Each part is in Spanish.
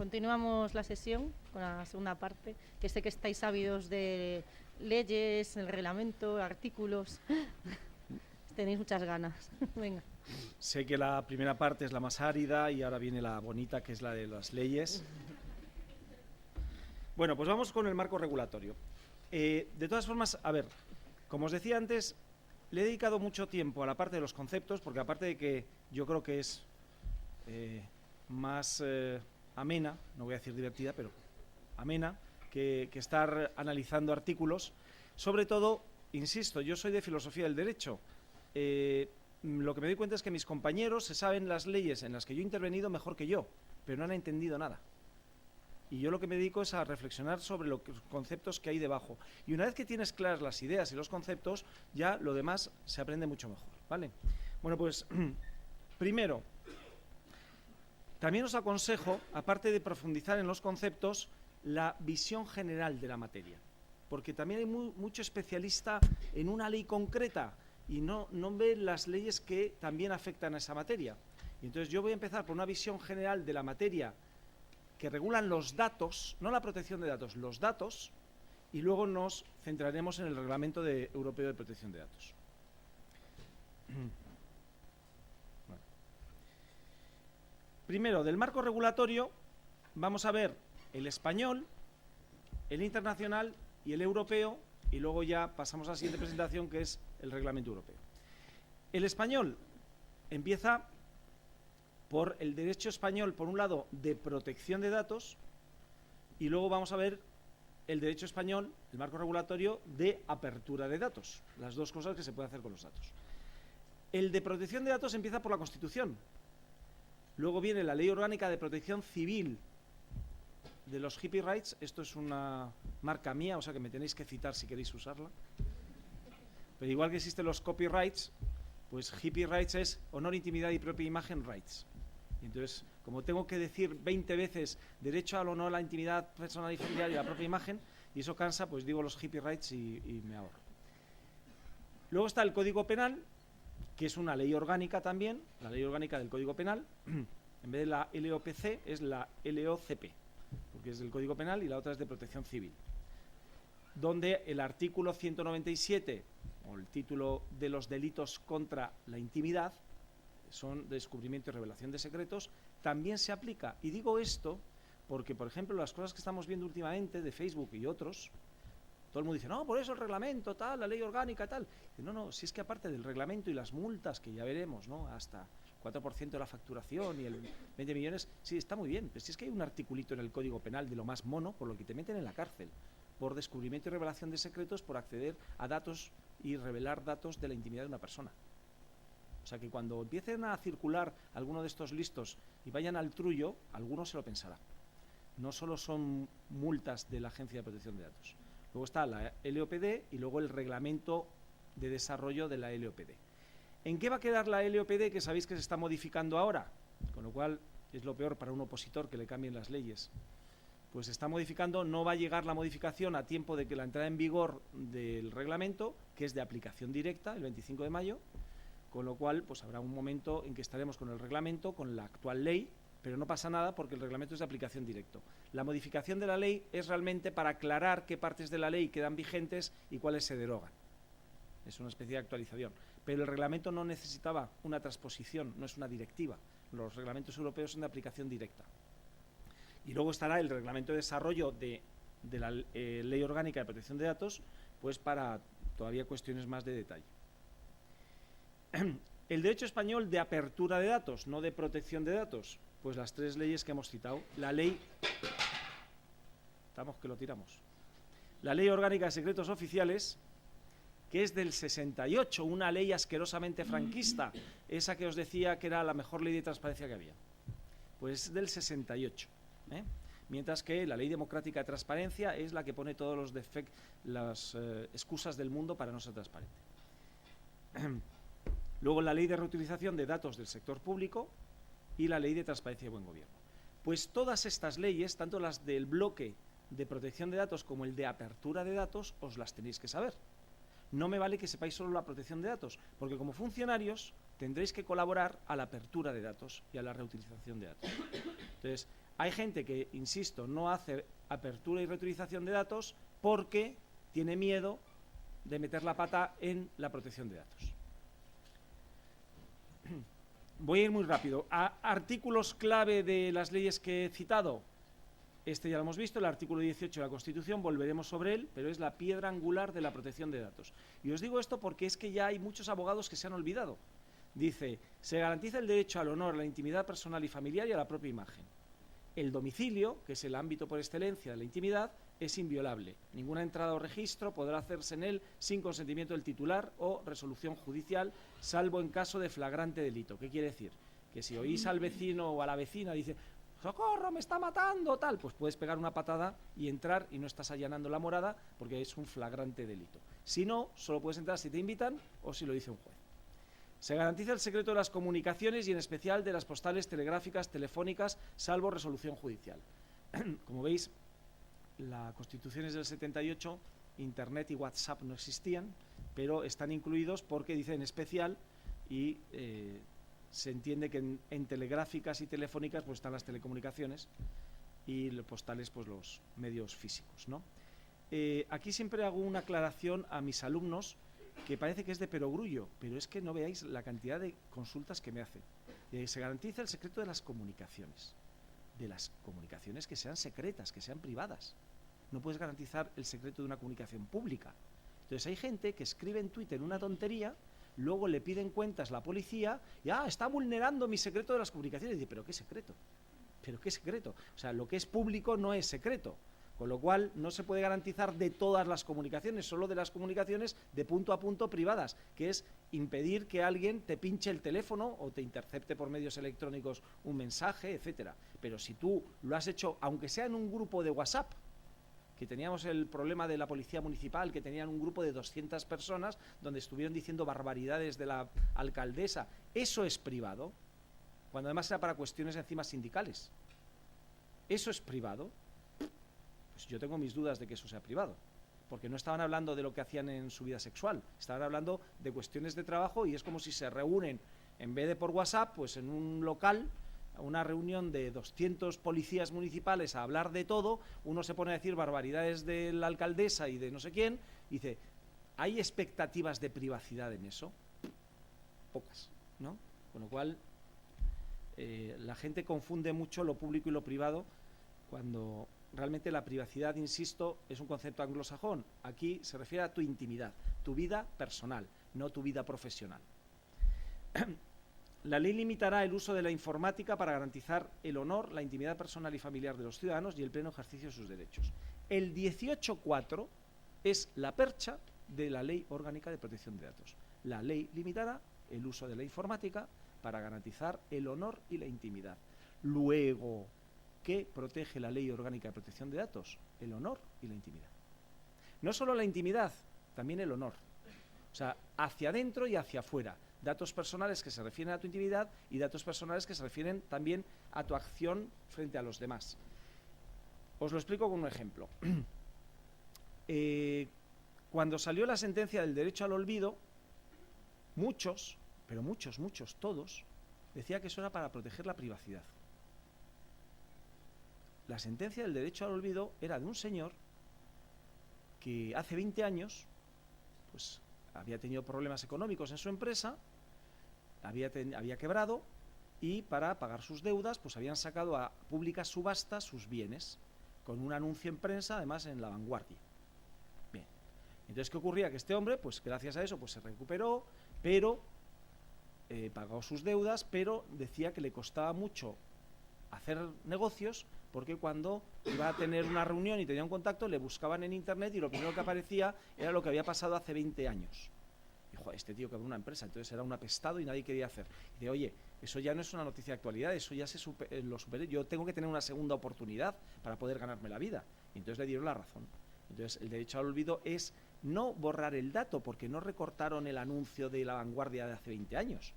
Continuamos la sesión con la segunda parte, que sé que estáis ávidos de leyes, el reglamento, artículos. Tenéis muchas ganas. Venga. Sé que la primera parte es la más árida y ahora viene la bonita, que es la de las leyes. Bueno, pues vamos con el marco regulatorio. De todas formas, a ver, como os decía antes, le he dedicado mucho tiempo a la parte de los conceptos, porque aparte de que yo creo que es más amena, no voy a decir divertida, pero amena, que estar analizando artículos. Sobre todo, insisto, yo soy de filosofía del derecho. Lo que me doy cuenta es que mis compañeros se saben las leyes en las que yo he intervenido mejor que yo, pero no han entendido nada. Y yo lo que me dedico es a reflexionar sobre los conceptos que hay debajo. Y una vez que tienes claras las ideas y los conceptos, ya lo demás se aprende mucho mejor, ¿vale? Bueno, pues, primero, también os aconsejo, aparte de profundizar en los conceptos, la visión general de la materia. Porque también hay mucho especialista en una ley concreta y no ve las leyes que también afectan a esa materia. Y entonces yo voy a empezar por una visión general de la materia que regulan los datos, no la protección de datos, los datos, y luego nos centraremos en el Reglamento Europeo de Protección de Datos. Bueno. Primero, del marco regulatorio, vamos a ver el español, el internacional y el europeo, y luego ya pasamos a la siguiente presentación, que es el Reglamento Europeo. El español empieza por el derecho español, por un lado, de protección de datos, y luego vamos a ver el derecho español, el marco regulatorio, de apertura de datos, las dos cosas que se puede hacer con los datos. El de protección de datos empieza por la Constitución, luego viene la Ley Orgánica de Protección Civil de los Hippie Rights, esto es una marca mía, o sea que me tenéis que citar si queréis usarla, pero igual que existen los copyrights, pues Hippie Rights es honor, intimidad y propia imagen rights. Y entonces, como tengo que decir 20 veces derecho al honor, a la intimidad personal y familiar y a la propia imagen, y eso cansa, pues digo los Hippie Rights y me ahorro. Luego está el Código Penal, que es una ley orgánica también, la ley orgánica del Código Penal. En vez de la LOPC es la LOCP, porque es del Código Penal y la otra es de Protección Civil, donde el artículo 197, o el título de los delitos contra la intimidad, son descubrimiento y revelación de secretos, también se aplica. Y digo esto porque, por ejemplo, las cosas que estamos viendo últimamente de Facebook y otros, todo el mundo dice, no, por eso el reglamento, tal, la ley orgánica, tal. Y no, si es que aparte del reglamento y las multas, que ya veremos, ¿no?, hasta 4% de la facturación y el 20 millones, sí, está muy bien, pero si es que hay un articulito en el Código Penal de lo más mono, por lo que te meten en la cárcel, por descubrimiento y revelación de secretos, por acceder a datos y revelar datos de la intimidad de una persona. O sea que cuando empiecen a circular alguno de estos listos y vayan al trullo, alguno se lo pensará. No solo son multas de la Agencia de Protección de Datos. Luego está la LOPD y luego el reglamento de desarrollo de la LOPD. ¿En qué va a quedar la LOPD, que sabéis que se está modificando ahora? Con lo cual es lo peor para un opositor que le cambien las leyes. Pues se está modificando, no va a llegar la modificación a tiempo de que la entrada en vigor del reglamento, que es de aplicación directa, el 25 de mayo, con lo cual pues habrá un momento en que estaremos con el reglamento, con la actual ley, pero no pasa nada porque el reglamento es de aplicación directa. La modificación de la ley es realmente para aclarar qué partes de la ley quedan vigentes y cuáles se derogan. Es una especie de actualización. Pero el reglamento no necesitaba una transposición, no es una directiva. Los reglamentos europeos son de aplicación directa. Y luego estará el reglamento de desarrollo de la Ley Orgánica de Protección de Datos, pues para todavía cuestiones más de detalle. El derecho español de apertura de datos, no de protección de datos, pues las tres leyes que hemos citado. La ley... Estamos que lo tiramos. La Ley Orgánica de Secretos Oficiales, que es del 68, una ley asquerosamente franquista, esa que os decía que era la mejor ley de transparencia que había. Pues es del 68. Mientras que la Ley Democrática de Transparencia es la que pone todos las excusas del mundo para no ser transparente. Luego la Ley de Reutilización de Datos del Sector Público y la Ley de Transparencia y Buen Gobierno. Pues todas estas leyes, tanto las del bloque de protección de datos como el de apertura de datos, os las tenéis que saber. No me vale que sepáis solo la protección de datos, porque como funcionarios tendréis que colaborar a la apertura de datos y a la reutilización de datos. Entonces, Hay gente que, insisto, no hace apertura y reutilización de datos porque tiene miedo de meter la pata en la protección de datos. Voy a ir muy rápido. Artículos clave de las leyes que he citado. Este ya lo hemos visto, el artículo 18 de la Constitución, volveremos sobre él, pero es la piedra angular de la protección de datos. Y os digo esto porque es que ya hay muchos abogados que se han olvidado. Dice, se garantiza el derecho al honor, a la intimidad personal y familiar y a la propia imagen. El domicilio, que es el ámbito por excelencia de la intimidad, es inviolable. Ninguna entrada o registro podrá hacerse en él sin consentimiento del titular o resolución judicial, salvo en caso de flagrante delito. ¿Qué quiere decir? Que si oís al vecino o a la vecina, dice, ¡socorro, me está matando!, tal, pues puedes pegar una patada y entrar y no estás allanando la morada porque es un flagrante delito. Si no, solo puedes entrar si te invitan o si lo dice un juez. Se garantiza el secreto de las comunicaciones y en especial de las postales, telegráficas, telefónicas, salvo resolución judicial. Como veis, la Constitución es del 78, Internet y WhatsApp no existían, pero están incluidos porque dice en especial y se entiende que en telegráficas y telefónicas pues están las telecomunicaciones y los postales pues los medios físicos, ¿no? Aquí siempre hago una aclaración a mis alumnos que parece que es de perogrullo, pero es que no veáis la cantidad de consultas que me hacen. Se garantiza el secreto de las comunicaciones que sean secretas, que sean privadas. No puedes garantizar el secreto de una comunicación pública. Entonces hay gente que escribe en Twitter una tontería, luego le piden cuentas la policía y está vulnerando mi secreto de las comunicaciones. Y dice, ¿pero qué secreto? ¿Pero qué secreto? O sea, lo que es público no es secreto. Con lo cual no se puede garantizar de todas las comunicaciones, solo de las comunicaciones de punto a punto privadas, que es impedir que alguien te pinche el teléfono o te intercepte por medios electrónicos un mensaje, etcétera. Pero si tú lo has hecho, aunque sea en un grupo de WhatsApp, que teníamos el problema de la policía municipal, que tenían un grupo de 200 personas donde estuvieron diciendo barbaridades de la alcaldesa, eso es privado, cuando además era para cuestiones encima sindicales. ¿Eso es privado? Pues yo tengo mis dudas de que eso sea privado, porque no estaban hablando de lo que hacían en su vida sexual, estaban hablando de cuestiones de trabajo y es como si se reúnen, en vez de por WhatsApp, pues en un local, una reunión de 200 policías municipales a hablar de todo, uno se pone a decir barbaridades de la alcaldesa y de no sé quién, y dice, ¿hay expectativas de privacidad en eso? Pocas, ¿no? Con lo cual, la gente confunde mucho lo público y lo privado cuando realmente la privacidad, insisto, es un concepto anglosajón. Aquí se refiere a tu intimidad, tu vida personal, no tu vida profesional. La ley limitará el uso de la informática para garantizar el honor, la intimidad personal y familiar de los ciudadanos y el pleno ejercicio de sus derechos. El 18.4 es la percha de la Ley Orgánica de Protección de Datos. La ley limitará el uso de la informática para garantizar el honor y la intimidad. Luego, ¿qué protege la Ley Orgánica de Protección de Datos? El honor y la intimidad. No solo la intimidad, también el honor. O sea, hacia adentro y hacia afuera. Datos personales que se refieren a tu intimidad y datos personales que se refieren también a tu acción frente a los demás. Os lo explico con un ejemplo. Cuando salió la sentencia del derecho al olvido, muchos, pero muchos, todos, decía que eso era para proteger la privacidad. La sentencia del derecho al olvido era de un señor que hace 20 años pues había tenido problemas económicos en su empresa, había quebrado y para pagar sus deudas pues habían sacado a pública subasta sus bienes con un anuncio en prensa, además en La Vanguardia. Bien, entonces ¿qué ocurría? Que este hombre, pues gracias a eso pues se recuperó, pero pagó sus deudas, pero decía que le costaba mucho hacer negocios porque cuando iba a tener una reunión y tenía un contacto le buscaban en internet y lo primero que aparecía era lo que había pasado hace 20 años. Dijo, este tío quebró una empresa, entonces era un apestado y nadie quería hacer. Y dice, oye, eso ya no es una noticia de actualidad, eso ya lo superé, yo tengo que tener una segunda oportunidad para poder ganarme la vida. Y entonces le dieron la razón. Entonces el derecho al olvido es no borrar el dato, porque no recortaron el anuncio de La Vanguardia de hace 20 años,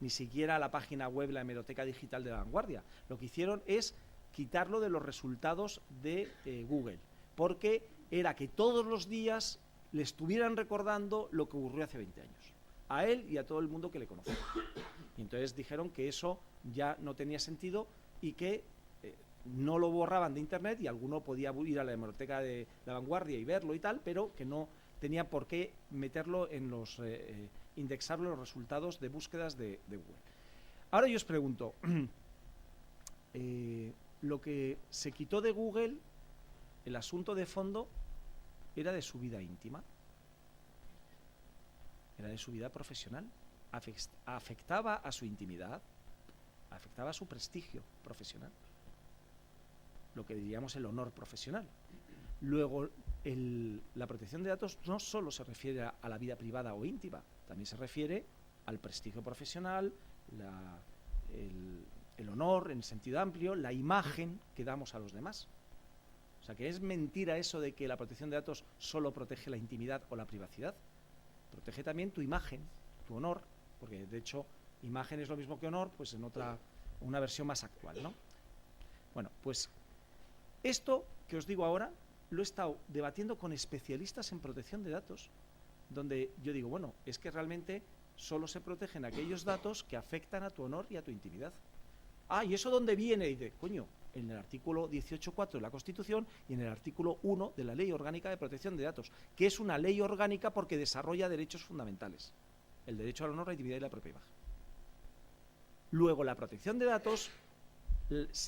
ni siquiera la página web, la hemeroteca digital de La Vanguardia. Lo que hicieron es quitarlo de los resultados de Google, porque era que todos los días le estuvieran recordando lo que ocurrió hace 20 años, a él y a todo el mundo que le conocía. Y entonces dijeron que eso ya no tenía sentido y que no lo borraban de Internet y alguno podía ir a la hemeroteca de La Vanguardia y verlo y tal, pero que no tenía por qué meterlo en los indexarlo en los resultados de búsquedas de Google. Ahora yo os pregunto, lo que se quitó de Google, el asunto de fondo, era de su vida íntima, era de su vida profesional, afectaba a su intimidad, afectaba a su prestigio profesional, lo que diríamos el honor profesional. Luego, la protección de datos no solo se refiere a la vida privada o íntima, también se refiere al prestigio profesional, el honor en sentido amplio, la imagen que damos a los demás. O sea, que es mentira eso de que la protección de datos solo protege la intimidad o la privacidad. Protege también tu imagen, tu honor, porque de hecho imagen es lo mismo que honor, pues en una versión más actual, ¿no? Bueno, pues esto que os digo ahora lo he estado debatiendo con especialistas en protección de datos, donde yo digo, bueno, es que realmente solo se protegen aquellos datos que afectan a tu honor y a tu intimidad. Ah, ¿y eso dónde viene? Y dice, coño, en el artículo 18.4 de la Constitución y en el artículo 1 de la Ley Orgánica de Protección de Datos, que es una ley orgánica porque desarrolla derechos fundamentales, el derecho al honor, la intimidad y la propia imagen. Luego, la protección de datos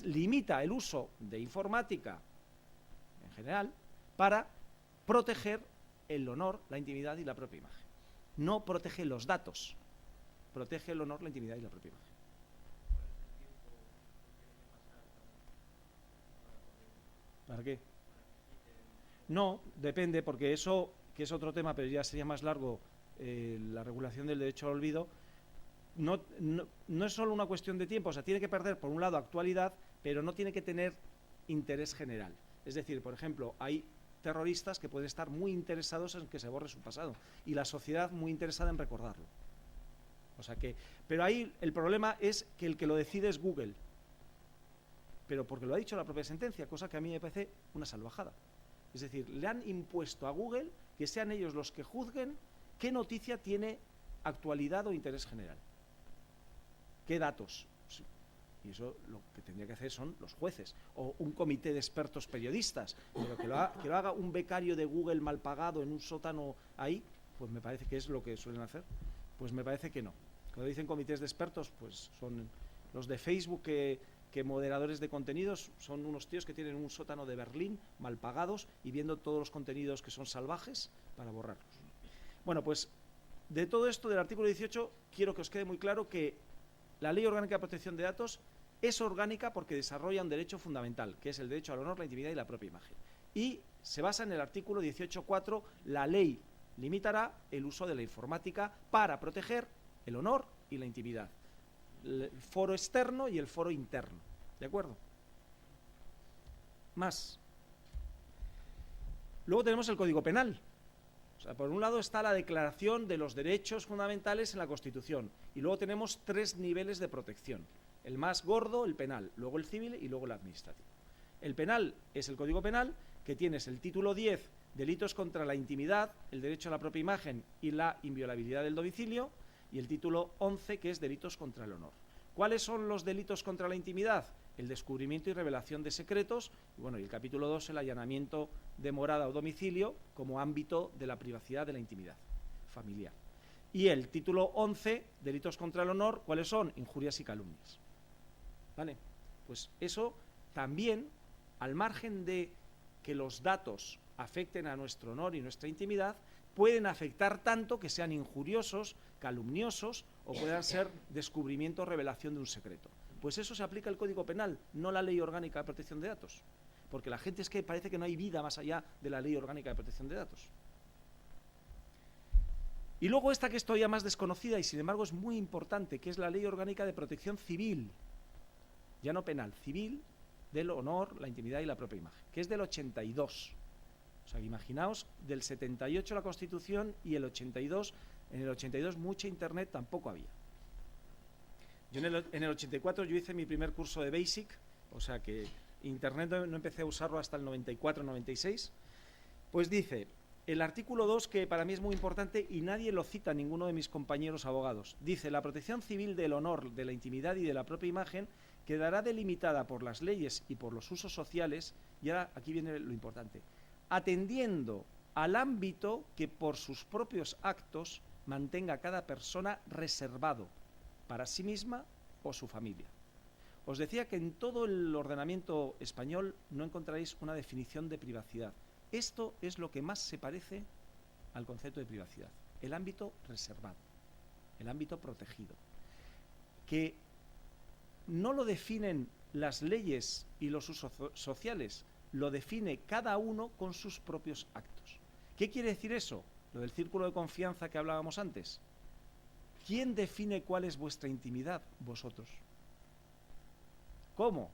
limita el uso de informática en general para proteger el honor, la intimidad y la propia imagen. No protege los datos, protege el honor, la intimidad y la propia imagen. ¿Para qué? No, depende, porque eso, que es otro tema, pero ya sería más largo, la regulación del derecho al olvido, no es solo una cuestión de tiempo, o sea, tiene que perder, por un lado, actualidad, pero no tiene que tener interés general. Es decir, por ejemplo, hay terroristas que pueden estar muy interesados en que se borre su pasado y la sociedad muy interesada en recordarlo. O sea que, pero ahí el problema es que el que lo decide es Google, pero porque lo ha dicho la propia sentencia, cosa que a mí me parece una salvajada. Es decir, le han impuesto a Google que sean ellos los que juzguen qué noticia tiene actualidad o interés general, qué datos. Y eso lo que tendría que hacer son los jueces o un comité de expertos periodistas, pero que lo haga un becario de Google mal pagado en un sótano ahí, pues me parece que es lo que suelen hacer. Pues me parece que no. Cuando dicen comités de expertos, pues son los de Facebook que moderadores de contenidos, son unos tíos que tienen un sótano de Berlín mal pagados y viendo todos los contenidos que son salvajes para borrarlos. Bueno, pues de todo esto del artículo 18 quiero que os quede muy claro que la Ley Orgánica de Protección de Datos es orgánica porque desarrolla un derecho fundamental, que es el derecho al honor, la intimidad y la propia imagen. Y se basa en el artículo 18.4, la ley limitará el uso de la informática para proteger el honor y la intimidad, el foro externo y el foro interno. ¿De acuerdo? Más. Luego tenemos el Código Penal. O sea, por un lado está la Declaración de los Derechos Fundamentales en la Constitución y luego tenemos 3 niveles de protección. El más gordo, el penal, luego el civil y luego el administrativo. El penal es el Código Penal, que tienes el título 10, delitos contra la intimidad, el derecho a la propia imagen y la inviolabilidad del domicilio, y el título 11, que es delitos contra el honor. ¿Cuáles son los delitos contra la intimidad? El descubrimiento y revelación de secretos, y bueno, y el capítulo 2, el allanamiento de morada o domicilio como ámbito de la privacidad de la intimidad familiar. Y el título 11, delitos contra el honor, ¿cuáles son? Injurias y calumnias. ¿Vale? Pues eso también, al margen de que los datos afecten a nuestro honor y nuestra intimidad, pueden afectar tanto que sean injuriosos, calumniosos o puedan ser descubrimiento o revelación de un secreto. Pues eso se aplica al Código Penal, no la Ley Orgánica de Protección de Datos. Porque la gente es que parece que no hay vida más allá de la Ley Orgánica de Protección de Datos. Y luego esta que es todavía más desconocida y sin embargo es muy importante, que es la Ley Orgánica de Protección Civil, ya no penal, civil, del honor, la intimidad y la propia imagen, que es del 82. O sea, imaginaos, del 78 la Constitución y el 82, en el 82 mucha internet tampoco había. Yo en el 84 yo hice mi primer curso de Basic, o sea que internet no empecé a usarlo hasta el 94-96, pues dice, el artículo 2, que para mí es muy importante y nadie lo cita, ninguno de mis compañeros abogados, dice, la protección civil del honor, de la intimidad y de la propia imagen quedará delimitada por las leyes y por los usos sociales, y ahora aquí viene lo importante, atendiendo al ámbito que por sus propios actos mantenga cada persona reservado para sí misma o su familia. Os decía que en todo el ordenamiento español no encontraréis una definición de privacidad. Esto es lo que más se parece al concepto de privacidad, el ámbito reservado, el ámbito protegido, que no lo definen las leyes y los usos sociales, lo define cada uno con sus propios actos. ¿Qué quiere decir eso? Lo del círculo de confianza que hablábamos antes. ¿Quién define cuál es vuestra intimidad? Vosotros. ¿Cómo?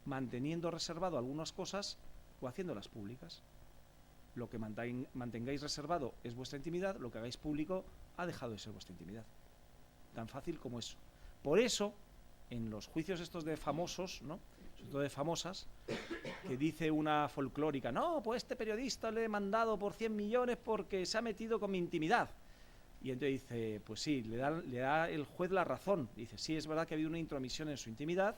Manteniendo reservado algunas cosas o haciéndolas públicas. Lo que mantengáis reservado es vuestra intimidad, lo que hagáis público ha dejado de ser vuestra intimidad. Tan fácil como eso. Por eso, en los juicios estos de famosos, ¿no?, sobre todo de famosas, que dice una folclórica, no, pues este periodista le he demandado por 100 millones porque se ha metido con mi intimidad. Y entonces dice, pues sí, le da el juez la razón. Dice, sí, es verdad que ha habido una intromisión en su intimidad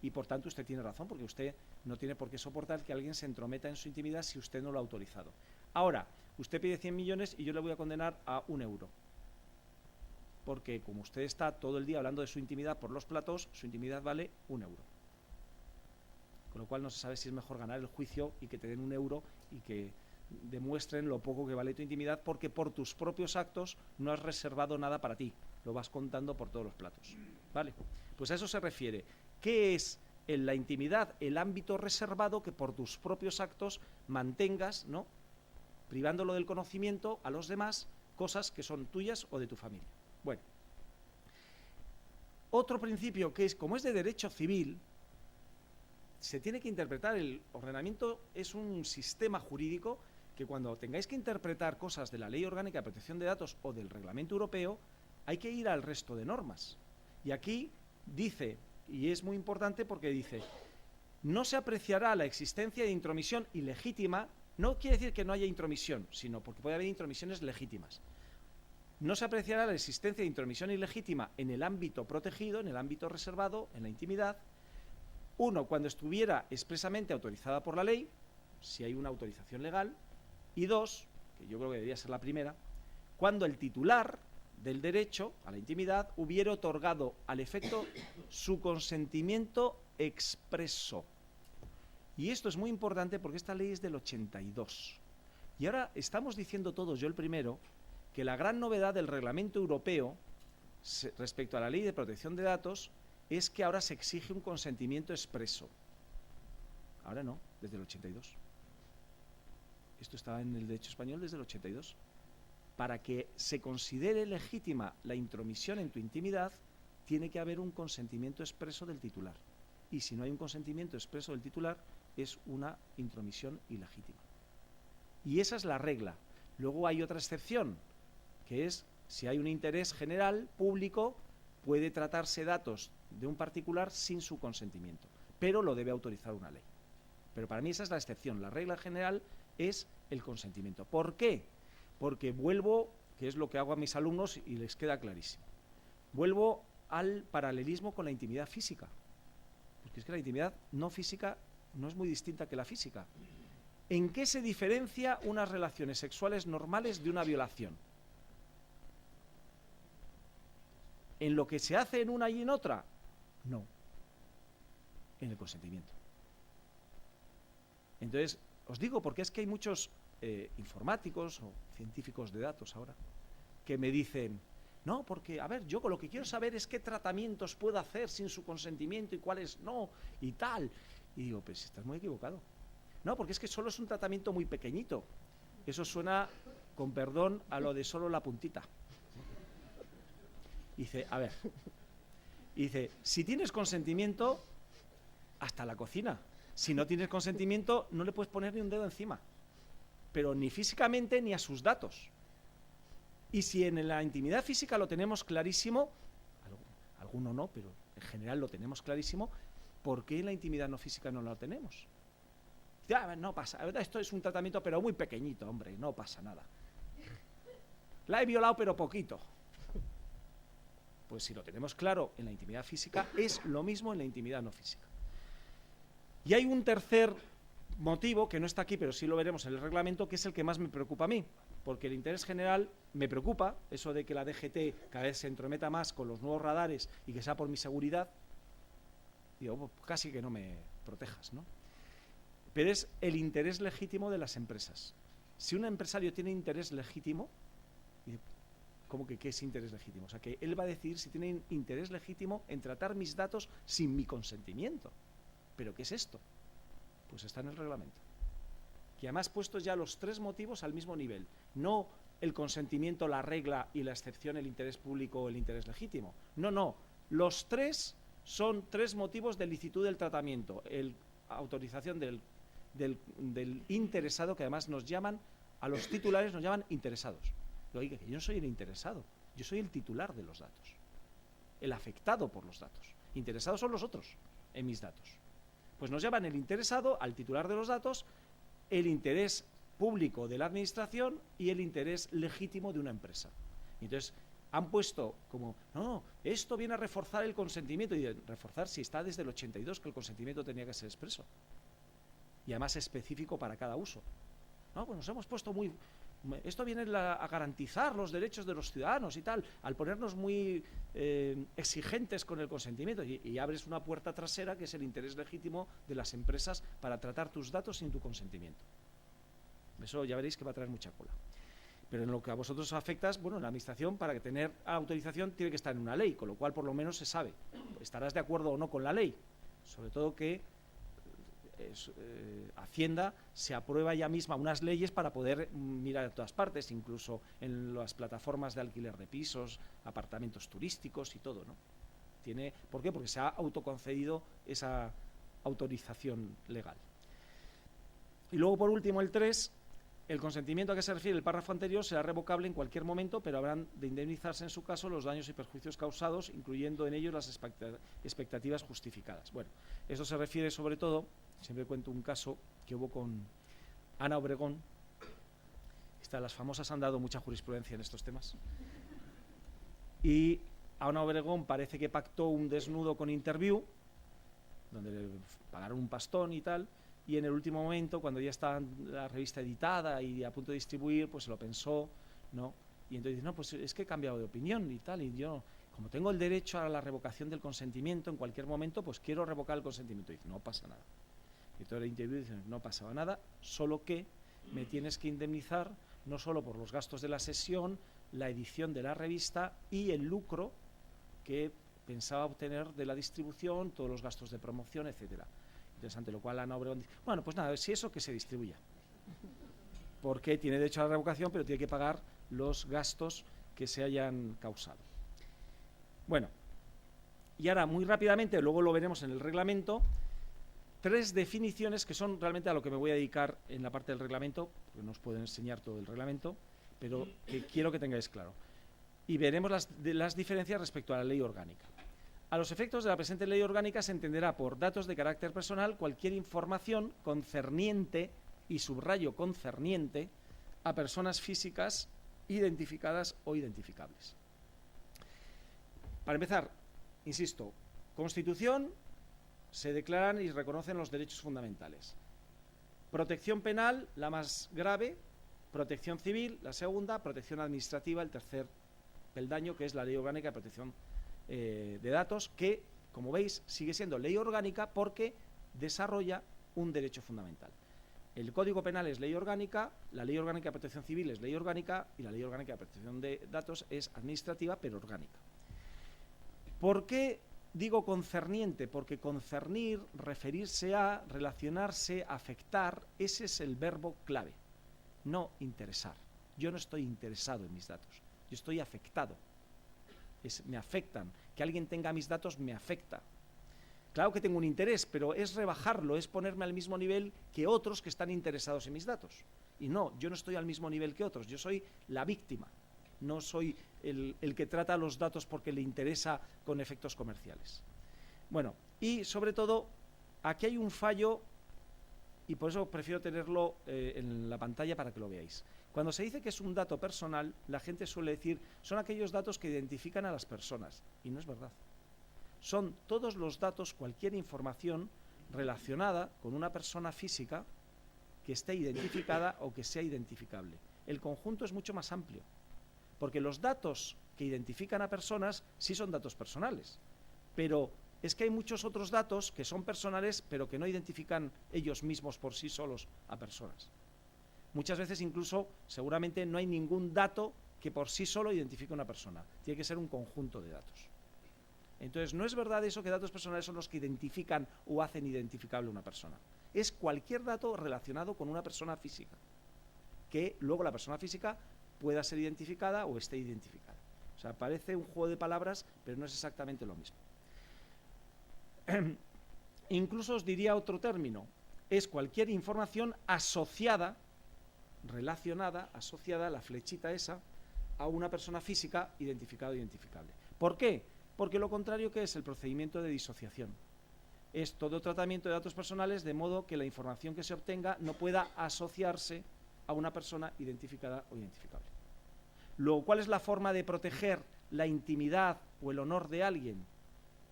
y por tanto usted tiene razón, porque usted no tiene por qué soportar que alguien se entrometa en su intimidad si usted no lo ha autorizado. Ahora, usted pide 100 millones y yo le voy a condenar a 1 euro. Porque como usted está todo el día hablando de su intimidad por los platos, su intimidad vale 1 euro. Con lo cual no se sabe si es mejor ganar el juicio y que te den 1 euro y que demuestren lo poco que vale tu intimidad, porque por tus propios actos no has reservado nada para ti, lo vas contando por todos los platos. ¿Vale? Pues a eso se refiere. ¿Qué es en la intimidad? El ámbito reservado que por tus propios actos mantengas, ¿no?, privándolo del conocimiento a los demás, cosas que son tuyas o de tu familia. Bueno, otro principio que es, como es de derecho civil, se tiene que interpretar, el ordenamiento es un sistema jurídico que cuando tengáis que interpretar cosas de la Ley Orgánica de Protección de Datos o del Reglamento Europeo, hay que ir al resto de normas. Y aquí dice, y es muy importante porque dice, no se apreciará la existencia de intromisión ilegítima, no quiere decir que no haya intromisión, sino porque puede haber intromisiones legítimas. No se apreciará la existencia de intromisión ilegítima en el ámbito protegido, en el ámbito reservado, en la intimidad. 1, cuando estuviera expresamente autorizada por la ley, si hay una autorización legal. Y 2, que yo creo que debería ser la primera, cuando el titular del derecho a la intimidad hubiera otorgado al efecto su consentimiento expreso. Y esto es muy importante porque esta ley es del 82. Y ahora estamos diciendo todos, yo el primero, que la gran novedad del Reglamento Europeo respecto a la Ley de Protección de Datos es que ahora se exige un consentimiento expreso. Ahora no, desde el 82. Esto estaba en el derecho español desde el 82. Para que se considere legítima la intromisión en tu intimidad, tiene que haber un consentimiento expreso del titular. Y si no hay un consentimiento expreso del titular, es una intromisión ilegítima. Y esa es la regla. Luego hay otra excepción, que es si hay un interés general, público, puede tratarse datos de un particular sin su consentimiento, pero lo debe autorizar una ley. Pero para mí esa es la excepción. La regla general es el consentimiento. ¿Por qué? Porque vuelvo, que es lo que hago a mis alumnos y les queda clarísimo, vuelvo al paralelismo con la intimidad física. Porque es que la intimidad no física no es muy distinta que la física. ¿En qué se diferencia unas relaciones sexuales normales de una violación? ¿En lo que se hace en una y en otra? No. En el consentimiento. Entonces, os digo, porque es que hay muchos informáticos o científicos de datos ahora que me dicen, no, porque, a ver, yo lo que quiero saber es qué tratamientos puedo hacer sin su consentimiento y cuáles no, y tal. Y digo, pues estás muy equivocado. No, porque es que solo es un tratamiento muy pequeñito. Eso suena, con perdón, a lo de solo la puntita. Dice, a ver, dice, si tienes consentimiento, hasta la cocina. Si no tienes consentimiento, no le puedes poner ni un dedo encima. Pero ni físicamente ni a sus datos. Y si en la intimidad física lo tenemos clarísimo, alguno no, pero en general lo tenemos clarísimo, ¿por qué en la intimidad no física no lo tenemos? Ya, no pasa, esto es un tratamiento pero muy pequeñito, hombre, no pasa nada. La he violado pero poquito. Pues si lo tenemos claro en la intimidad física, es lo mismo en la intimidad no física. Y hay un tercer motivo, que no está aquí, pero sí lo veremos en el reglamento, que es el que más me preocupa a mí, porque el interés general me preocupa, eso de que la DGT cada vez se entrometa más con los nuevos radares y que sea por mi seguridad, digo, pues casi que no me protejas, ¿no? Pero es el interés legítimo de las empresas. Si un empresario tiene interés legítimo, ¿cómo que qué es interés legítimo? O sea, que él va a decidir si tiene interés legítimo en tratar mis datos sin mi consentimiento. ¿Pero qué es esto? Pues está en el reglamento. Y además puestos ya los tres motivos al mismo nivel. No el consentimiento, la regla y la excepción, el interés público o el interés legítimo. No, no. Los tres son tres motivos de licitud del tratamiento. Autorización del interesado, que además nos llaman, a los titulares nos llaman interesados. Oiga, que yo no soy el interesado, yo soy el titular de los datos, el afectado por los datos. Interesados son los otros en mis datos. Pues nos llaman el interesado al titular de los datos, el interés público de la administración y el interés legítimo de una empresa. Y entonces han puesto como, no, esto viene a reforzar el consentimiento. Y reforzar si está desde el 82 que el consentimiento tenía que ser expreso. Y además específico para cada uso. No, pues nos hemos puesto muy... Esto viene a garantizar los derechos de los ciudadanos y tal, al ponernos muy exigentes con el consentimiento y abres una puerta trasera que es el interés legítimo de las empresas para tratar tus datos sin tu consentimiento. Eso ya veréis que va a traer mucha cola. Pero en lo que a vosotros afecta, bueno, la administración para que tener autorización tiene que estar en una ley, con lo cual por lo menos se sabe. Estarás de acuerdo o no con la ley, sobre todo que Hacienda se aprueba ya misma unas leyes para poder mirar a todas partes, incluso en las plataformas de alquiler de pisos, apartamentos turísticos y todo, ¿no? ¿Por qué? Porque se ha autoconcedido esa autorización legal. Y luego, por último, el 3, el consentimiento a que se refiere el párrafo anterior será revocable en cualquier momento, pero habrán de indemnizarse en su caso los daños y perjuicios causados, incluyendo en ellos las expectativas justificadas. Bueno, eso se refiere sobre todo, siempre cuento un caso que hubo con Ana Obregón. Las famosas han dado mucha jurisprudencia en estos temas. Y Ana Obregón parece que pactó un desnudo con Interview, donde le pagaron un pastón y tal, y en el último momento, cuando ya estaba la revista editada y a punto de distribuir, pues se lo pensó, ¿no? Y entonces dice, no, pues es que he cambiado de opinión y tal, y yo, como tengo el derecho a la revocación del consentimiento en cualquier momento, pues quiero revocar el consentimiento. Y dice, no pasa nada. Y todo el Interview dice, no pasaba nada, solo que me tienes que indemnizar no solo por los gastos de la sesión, la edición de la revista y el lucro que pensaba obtener de la distribución, todos los gastos de promoción, etcétera. Interesante, lo cual Ana Obregón dice, bueno, pues nada, si eso que se distribuya. Porque tiene derecho a la revocación, pero tiene que pagar los gastos que se hayan causado. Bueno, y ahora muy rápidamente, luego lo veremos en el reglamento, 3 definiciones que son realmente a lo que me voy a dedicar en la parte del reglamento, porque no os puedo enseñar todo el reglamento, pero que quiero que tengáis claro. Y veremos las diferencias respecto a la ley orgánica. A los efectos de la presente ley orgánica se entenderá por datos de carácter personal cualquier información concerniente, y subrayo concerniente, a personas físicas identificadas o identificables. Para empezar, insisto, Constitución, se declaran y reconocen los derechos fundamentales. Protección penal, la más grave, protección civil, la segunda, protección administrativa, el tercer peldaño, que es la Ley Orgánica de Protección de Datos, que, como veis, sigue siendo ley orgánica porque desarrolla un derecho fundamental. El Código Penal es ley orgánica, la Ley Orgánica de Protección Civil es ley orgánica y la Ley Orgánica de Protección de Datos es administrativa, pero orgánica. ¿Por qué digo concerniente? Porque concernir, referirse a, relacionarse, afectar, ese es el verbo clave, no interesar. Yo no estoy interesado en mis datos, yo estoy afectado. Me afectan. Que alguien tenga mis datos me afecta. Claro que tengo un interés, pero es rebajarlo, es ponerme al mismo nivel que otros que están interesados en mis datos. Y no, yo no estoy al mismo nivel que otros, yo soy la víctima. No soy el que trata los datos porque le interesa con efectos comerciales. Bueno, y sobre todo, aquí hay un fallo, y por eso prefiero tenerlo en la pantalla para que lo veáis. Cuando se dice que es un dato personal, la gente suele decir, son aquellos datos que identifican a las personas, y no es verdad. Son todos los datos, cualquier información relacionada con una persona física que esté identificada o que sea identificable. El conjunto es mucho más amplio, porque los datos que identifican a personas sí son datos personales, pero es que hay muchos otros datos que son personales, pero que no identifican ellos mismos por sí solos a personas. Muchas veces incluso, seguramente, no hay ningún dato que por sí solo identifique a una persona. Tiene que ser un conjunto de datos. Entonces, no es verdad eso que datos personales son los que identifican o hacen identificable a una persona. Es cualquier dato relacionado con una persona física, que luego la persona física pueda ser identificada o esté identificada. O sea, parece un juego de palabras, pero no es exactamente lo mismo. Incluso os diría otro término. Es cualquier información asociada, relacionada, asociada, la flechita esa, a una persona física identificada o identificable. ¿Por qué? Porque lo contrario que es el procedimiento de disociación. Es todo tratamiento de datos personales de modo que la información que se obtenga no pueda asociarse a una persona identificada o identificable. Luego, ¿cuál es la forma de proteger la intimidad o el honor de alguien?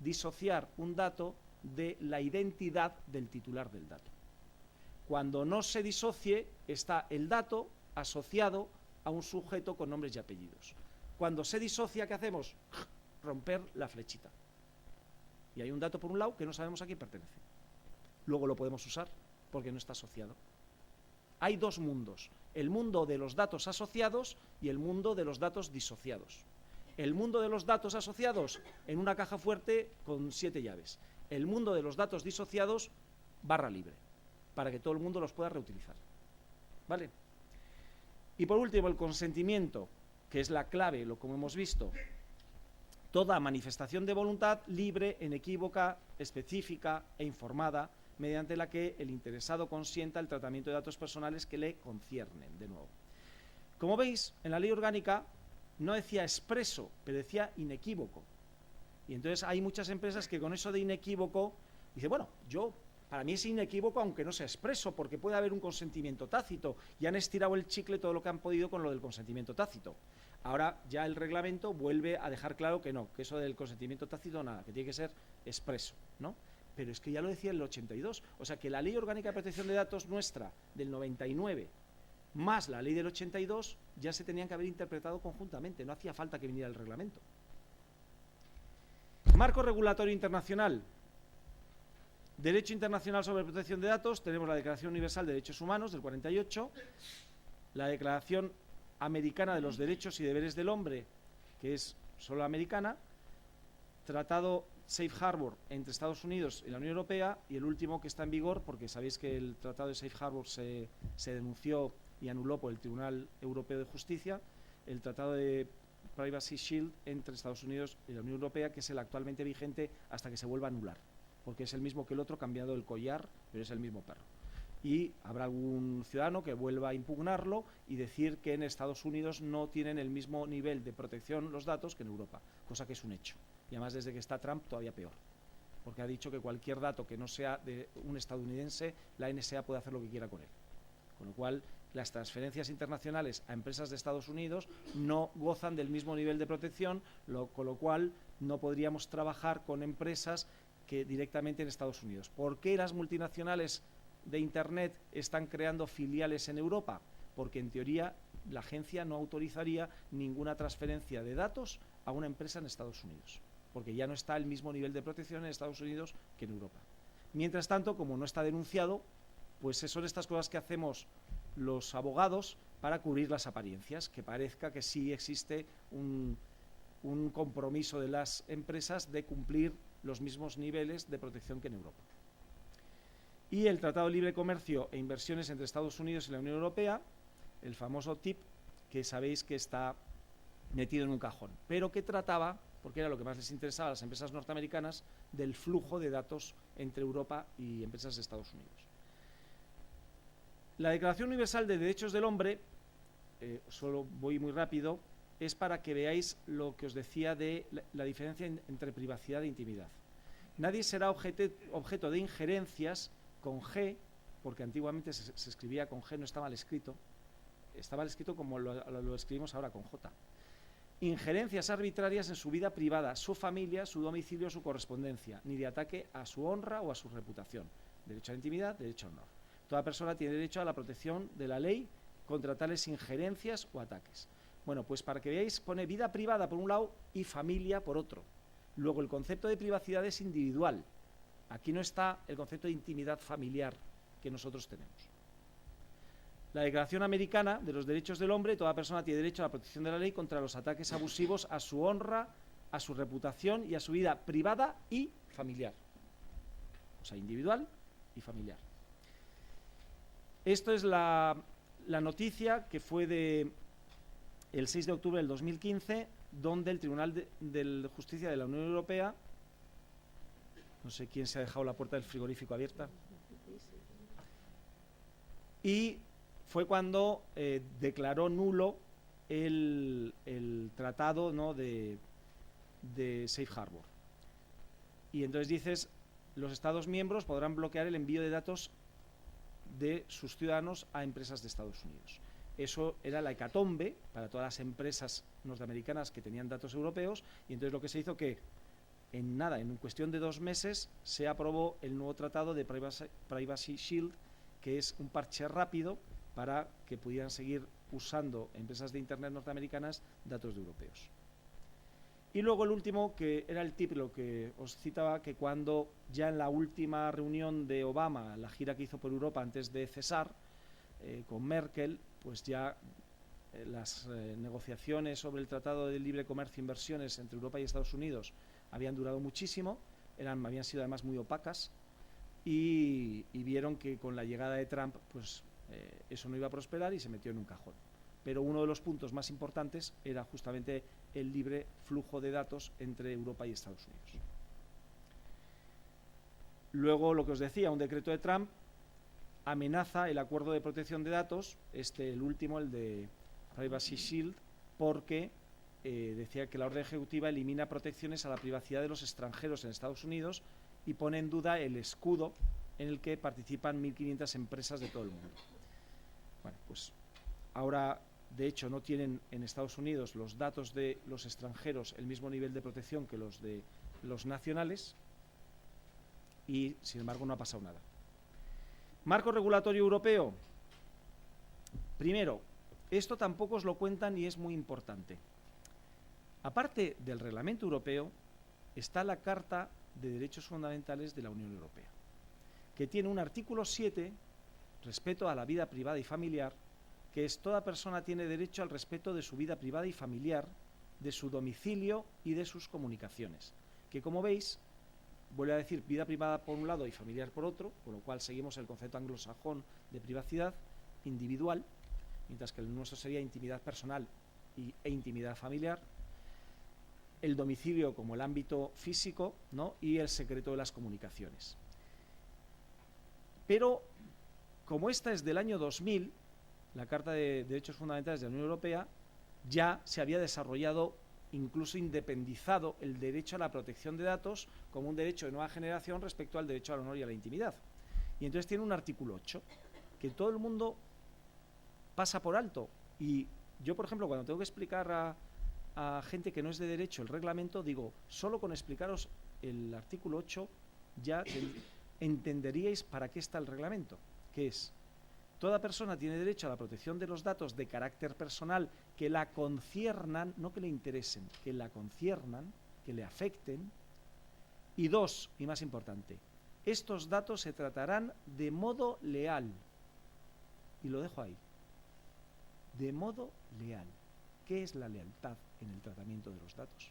Disociar un dato de la identidad del titular del dato. Cuando no se disocie, está el dato asociado a un sujeto con nombres y apellidos. Cuando se disocia, ¿qué hacemos? Romper la flechita. Y hay un dato por un lado que no sabemos a quién pertenece. Luego lo podemos usar porque no está asociado. Hay dos mundos, el mundo de los datos asociados y el mundo de los datos disociados. El mundo de los datos asociados en una caja fuerte con 7 llaves. El mundo de los datos disociados, barra libre, para que todo el mundo los pueda reutilizar. ¿Vale? Y por último, el consentimiento, que es la clave, como hemos visto. Toda manifestación de voluntad libre, inequívoca, específica e informada, mediante la que el interesado consienta el tratamiento de datos personales que le conciernen, de nuevo. Como veis, en la ley orgánica no decía expreso, pero decía inequívoco. Y entonces hay muchas empresas que con eso de inequívoco, dicen, bueno, para mí es inequívoco aunque no sea expreso, porque puede haber un consentimiento tácito, y han estirado el chicle todo lo que han podido con lo del consentimiento tácito. Ahora ya el reglamento vuelve a dejar claro que no, que eso del consentimiento tácito nada, que tiene que ser expreso, ¿no? Pero es que ya lo decía el 82, o sea que la Ley Orgánica de Protección de Datos nuestra del 99 más la ley del 82 ya se tenían que haber interpretado conjuntamente, no hacía falta que viniera el reglamento. Marco regulatorio internacional. Derecho internacional sobre protección de datos, tenemos la Declaración Universal de Derechos Humanos del 48, la Declaración Americana de los Derechos y Deberes del Hombre, que es solo americana, Tratado Safe Harbor entre Estados Unidos y la Unión Europea, y el último que está en vigor, porque sabéis que el Tratado de Safe Harbor se denunció y anuló por el Tribunal Europeo de Justicia, el Tratado de Privacy Shield entre Estados Unidos y la Unión Europea, que es el actualmente vigente hasta que se vuelva a anular, porque es el mismo que el otro, cambiado el collar, pero es el mismo perro. Y habrá algún ciudadano que vuelva a impugnarlo y decir que en Estados Unidos no tienen el mismo nivel de protección los datos que en Europa, cosa que es un hecho. Y además desde que está Trump todavía peor, porque ha dicho que cualquier dato que no sea de un estadounidense, la NSA puede hacer lo que quiera con él. Con lo cual, las transferencias internacionales a empresas de Estados Unidos no gozan del mismo nivel de protección, con lo cual no podríamos trabajar con empresas que directamente en Estados Unidos. ¿Por qué las multinacionales de Internet están creando filiales en Europa? Porque en teoría la agencia no autorizaría ninguna transferencia de datos a una empresa en Estados Unidos, porque ya no está el mismo nivel de protección en Estados Unidos que en Europa. Mientras tanto, como no está denunciado, pues son estas cosas que hacemos los abogados para cubrir las apariencias, que parezca que sí existe un compromiso de las empresas de cumplir los mismos niveles de protección que en Europa. Y el Tratado de Libre Comercio e Inversiones entre Estados Unidos y la Unión Europea, el famoso TIP, que sabéis que está metido en un cajón, pero que trataba, porque era lo que más les interesaba a las empresas norteamericanas, del flujo de datos entre Europa y empresas de Estados Unidos. La Declaración Universal de Derechos del Hombre, solo voy muy rápido, es para que veáis lo que os decía de la diferencia entre privacidad e intimidad. Nadie será objeto de injerencias con G, porque antiguamente se escribía con G, no está mal escrito, está mal escrito como lo escribimos ahora con J. Injerencias arbitrarias en su vida privada, su familia, su domicilio, su correspondencia, ni de ataque a su honra o a su reputación. Derecho a la intimidad, derecho al honor. Toda persona tiene derecho a la protección de la ley contra tales injerencias o ataques. Bueno, pues para que veáis, pone vida privada por un lado y familia por otro. Luego el concepto de privacidad es individual. Aquí no está el concepto de intimidad familiar que nosotros tenemos. La Declaración Americana de los Derechos del Hombre: toda persona tiene derecho a la protección de la ley contra los ataques abusivos a su honra, a su reputación y a su vida privada y familiar. O sea, individual y familiar. Esto es la noticia que fue el 6 de octubre del 2015, donde el Tribunal de Justicia de la Unión Europea, no sé quién se ha dejado la puerta del frigorífico abierta, y fue cuando declaró nulo el tratado, ¿no?, de Safe Harbor. Y entonces dices, los Estados miembros podrán bloquear el envío de datos de sus ciudadanos a empresas de Estados Unidos. Eso era la hecatombe para todas las empresas norteamericanas que tenían datos europeos, y entonces lo que se hizo que en cuestión de 2 meses se aprobó el nuevo tratado de Privacy Shield, que es un parche rápido para que pudieran seguir usando empresas de Internet norteamericanas datos de europeos. Y luego el último, que era el tip, lo que os citaba, que cuando ya en la última reunión de Obama, la gira que hizo por Europa antes de cesar, con Merkel, pues ya las negociaciones sobre el Tratado de Libre Comercio e Inversiones entre Europa y Estados Unidos habían durado muchísimo, habían sido además muy opacas, y vieron que con la llegada de Trump pues eso no iba a prosperar y se metió en un cajón. Pero uno de los puntos más importantes era justamente el libre flujo de datos entre Europa y Estados Unidos. Luego, lo que os decía, un decreto de Trump amenaza el acuerdo de protección de datos, el último, el de Privacy Shield, porque decía que la orden ejecutiva elimina protecciones a la privacidad de los extranjeros en Estados Unidos y pone en duda el escudo en el que participan 1.500 empresas de todo el mundo. Bueno, pues ahora, de hecho, no tienen en Estados Unidos los datos de los extranjeros el mismo nivel de protección que los de los nacionales, y sin embargo no ha pasado nada. Marco regulatorio europeo. Primero, esto tampoco os lo cuentan y es muy importante. Aparte del Reglamento Europeo, está la Carta de Derechos Fundamentales de la Unión Europea, que tiene un artículo 7, respeto a la vida privada y familiar, que es: toda persona tiene derecho al respeto de su vida privada y familiar, de su domicilio y de sus comunicaciones. Que, como veis, vuelve a decir vida privada por un lado y familiar por otro, con lo cual seguimos el concepto anglosajón de privacidad individual, mientras que el nuestro sería intimidad personal e intimidad familiar, el domicilio como el ámbito físico, ¿no?, y el secreto de las comunicaciones. Pero, como esta es del año 2000, la Carta de Derechos Fundamentales de la Unión Europea, ya se había desarrollado, incluso independizado, el derecho a la protección de datos como un derecho de nueva generación respecto al derecho al honor y a la intimidad. Y entonces tiene un artículo 8 que todo el mundo pasa por alto. Y yo, por ejemplo, cuando tengo que explicar a gente que no es de derecho el reglamento, digo, solo con explicaros el artículo 8 ya entenderíais para qué está el reglamento, que es: toda persona tiene derecho a la protección de los datos de carácter personal que la conciernan, no que le interesen, que la conciernan, que le afecten. Y 2, y más importante, estos datos se tratarán de modo leal. Y lo dejo ahí. De modo leal. ¿Qué es la lealtad en el tratamiento de los datos?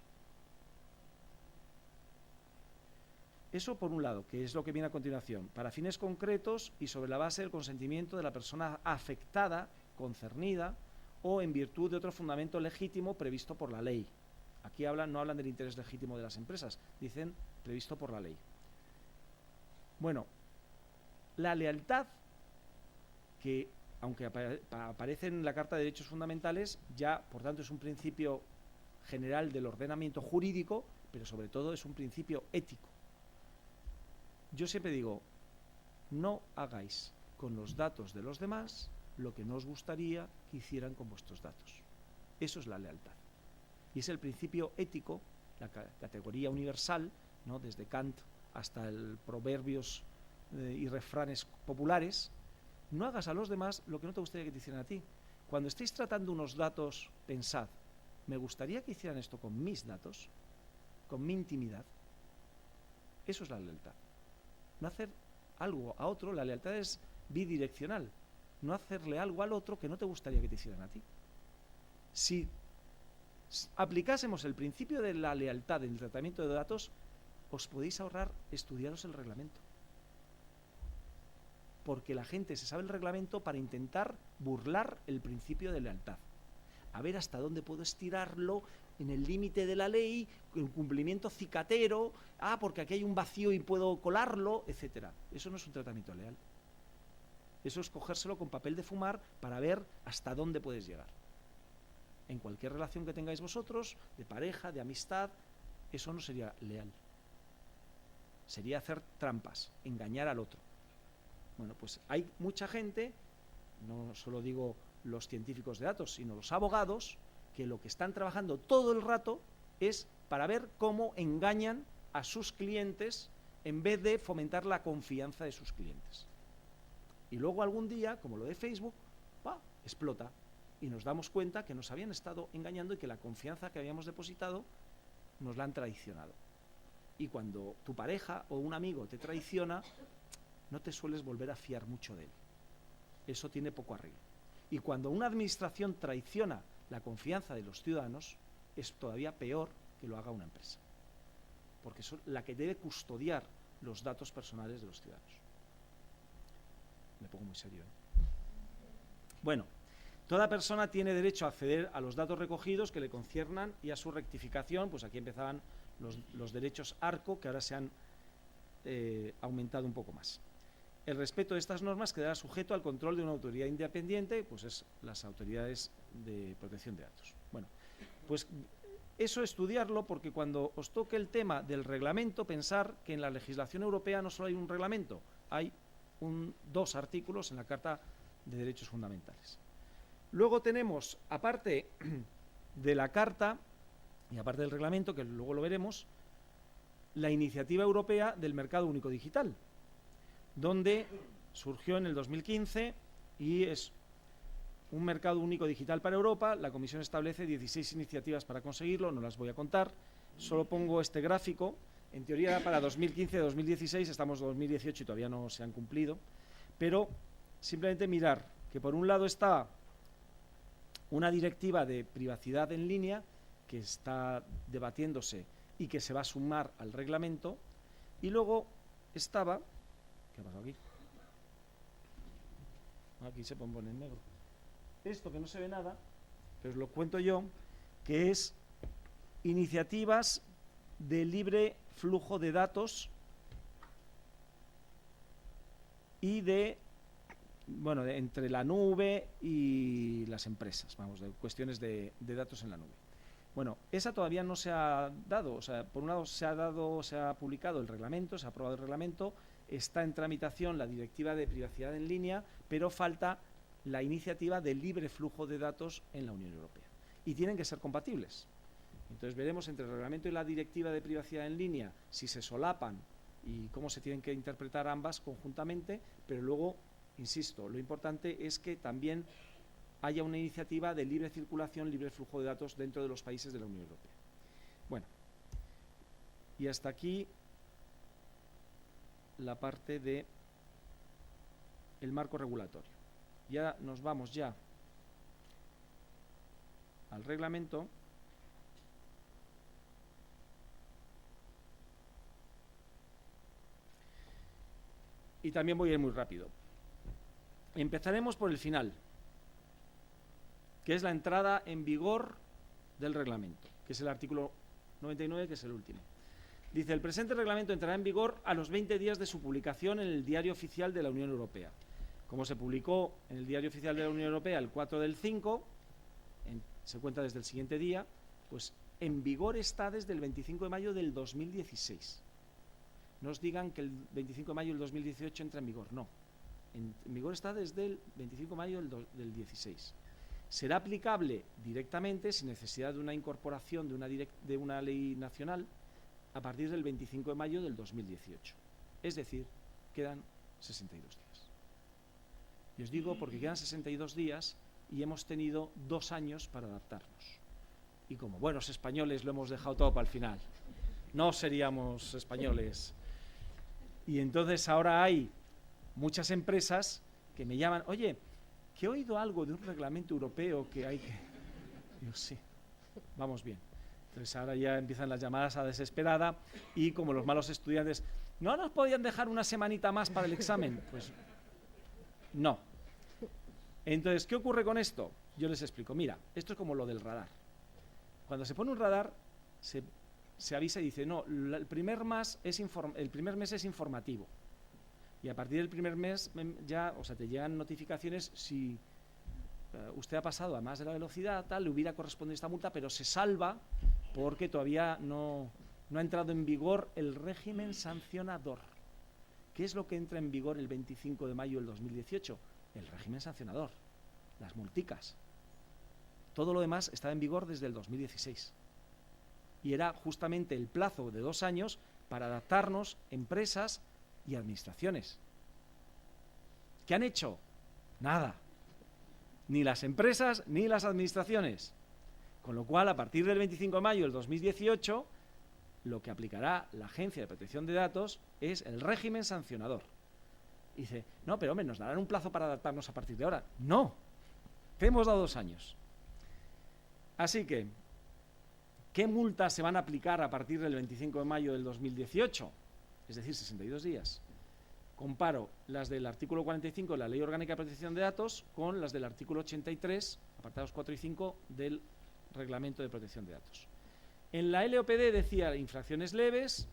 Eso por un lado, que es lo que viene a continuación: para fines concretos y sobre la base del consentimiento de la persona afectada, concernida, o en virtud de otro fundamento legítimo previsto por la ley. Aquí no hablan del interés legítimo de las empresas, dicen previsto por la ley. Bueno, la lealtad, que aunque aparece en la Carta de Derechos Fundamentales, ya por tanto es un principio general del ordenamiento jurídico, pero sobre todo es un principio ético. Yo siempre digo, no hagáis con los datos de los demás lo que no os gustaría que hicieran con vuestros datos. Eso es la lealtad. Y es el principio ético, la categoría universal, ¿no?, desde Kant hasta el proverbios y refranes populares. No hagas a los demás lo que no te gustaría que te hicieran a ti. Cuando estéis tratando unos datos, pensad, ¿me gustaría que hicieran esto con mis datos? ¿Con mi intimidad? Eso es la lealtad. No hacer algo a otro, la lealtad es bidireccional. No hacerle algo al otro que no te gustaría que te hicieran a ti. Si aplicásemos el principio de la lealtad en el tratamiento de datos, os podéis ahorrar estudiaros el reglamento. Porque la gente se sabe el reglamento para intentar burlar el principio de lealtad. A ver hasta dónde puedo estirarlo en el límite de la ley, el cumplimiento cicatero, porque aquí hay un vacío y puedo colarlo, etcétera. Eso no es un tratamiento leal. Eso es cogérselo con papel de fumar para ver hasta dónde puedes llegar. En cualquier relación que tengáis vosotros, de pareja, de amistad, eso no sería leal. Sería hacer trampas, engañar al otro. Bueno, pues hay mucha gente, no solo digo los científicos de datos, sino los abogados, que lo que están trabajando todo el rato es para ver cómo engañan a sus clientes en vez de fomentar la confianza de sus clientes. Y luego algún día, como lo de Facebook, explota y nos damos cuenta que nos habían estado engañando y que la confianza que habíamos depositado nos la han traicionado. Y cuando tu pareja o un amigo te traiciona, no te sueles volver a fiar mucho de él. Eso tiene poco arreglo. Y cuando una administración traiciona la confianza de los ciudadanos, es todavía peor que lo haga una empresa. Porque es la que debe custodiar los datos personales de los ciudadanos. Me pongo muy serio, ¿eh? Bueno, toda persona tiene derecho a acceder a los datos recogidos que le conciernan y a su rectificación. Pues aquí empezaban los derechos ARCO, que ahora se han aumentado un poco más. El respeto de estas normas quedará sujeto al control de una autoridad independiente, pues es las autoridades de protección de datos. Bueno, pues eso estudiarlo, porque cuando os toque el tema del reglamento, pensar que en la legislación europea no solo hay un reglamento, hay dos artículos en la Carta de Derechos Fundamentales. Luego tenemos, aparte de la Carta y aparte del reglamento, que luego lo veremos, la Iniciativa Europea del Mercado Único Digital, donde surgió en el 2015 y es un mercado único digital para Europa. La Comisión establece 16 iniciativas para conseguirlo, no las voy a contar, solo pongo este gráfico. En teoría era para 2015-2016, estamos en 2018 y todavía no se han cumplido, pero simplemente mirar que por un lado está una directiva de privacidad en línea que está debatiéndose y que se va a sumar al reglamento, y luego estaba... ¿Qué ha pasado aquí? Aquí se pone en negro. Esto que no se ve nada, pero os lo cuento yo, que es iniciativas de libre flujo de datos y entre la nube y las empresas, vamos, de cuestiones de datos en la nube. Bueno, esa todavía no se ha dado, o sea, por un lado se ha publicado el reglamento, se ha aprobado el reglamento, está en tramitación la directiva de privacidad en línea, pero falta la iniciativa de libre flujo de datos en la Unión Europea. Y tienen que ser compatibles. Entonces veremos entre el reglamento y la directiva de privacidad en línea si se solapan y cómo se tienen que interpretar ambas conjuntamente, pero luego, insisto, lo importante es que también haya una iniciativa de libre circulación, libre flujo de datos dentro de los países de la Unión Europea. Bueno, y hasta aquí la parte de el marco regulatorio. Ya nos vamos ya al reglamento. Y también voy a ir muy rápido. Empezaremos por el final, que es la entrada en vigor del reglamento, que es el artículo 99, que es el último. Dice, el presente reglamento entrará en vigor a los 20 días de su publicación en el Diario Oficial de la Unión Europea. Como se publicó en el Diario Oficial de la Unión Europea el 4/5, se cuenta desde el siguiente día, pues en vigor está desde el 25 de mayo del 2016. No os digan que el 25 de mayo del 2018 entra en vigor, no. en vigor está desde el 25 de mayo del 16. Será aplicable directamente, sin necesidad de una incorporación de una ley nacional, a partir del 25 de mayo del 2018. Es decir, quedan 62 días. Y os digo porque quedan 62 días y hemos tenido 2 años para adaptarnos. Y como buenos españoles lo hemos dejado todo para el final. No seríamos españoles. Y entonces ahora hay muchas empresas que me llaman, oye, que he oído algo de un reglamento europeo que hay que... Digo, sí, vamos bien. Entonces ahora ya empiezan las llamadas a desesperada y como los malos estudiantes, ¿no nos podían dejar una semanita más para el examen? Pues no. Entonces, ¿qué ocurre con esto? Yo les explico. Mira, esto es como lo del radar. Cuando se pone un radar, se avisa y dice, no, el primer mes es informativo. Y a partir del primer mes ya, o sea, te llegan notificaciones si usted ha pasado a más de la velocidad, tal, le hubiera correspondido esta multa, pero se salva porque todavía no ha entrado en vigor el régimen sancionador. ¿Qué es lo que entra en vigor el 25 de mayo del 2018? El régimen sancionador, las multicas. Todo lo demás está en vigor desde el 2016. Y era justamente el plazo de 2 años para adaptarnos empresas y administraciones. ¿Qué han hecho? Nada. Ni las empresas ni las administraciones. Con lo cual, a partir del 25 de mayo del 2018, lo que aplicará la Agencia de Protección de Datos es el régimen sancionador. Y dice, no, pero hombre, ¿nos darán un plazo para adaptarnos a partir de ahora? No. Te hemos dado 2 años. Así que, ¿qué multas se van a aplicar a partir del 25 de mayo del 2018? Es decir, 62 días. Comparo las del artículo 45 de la Ley Orgánica de Protección de Datos con las del artículo 83, apartados 4 y 5 del Reglamento de Protección de Datos. En la LOPD decía infracciones leves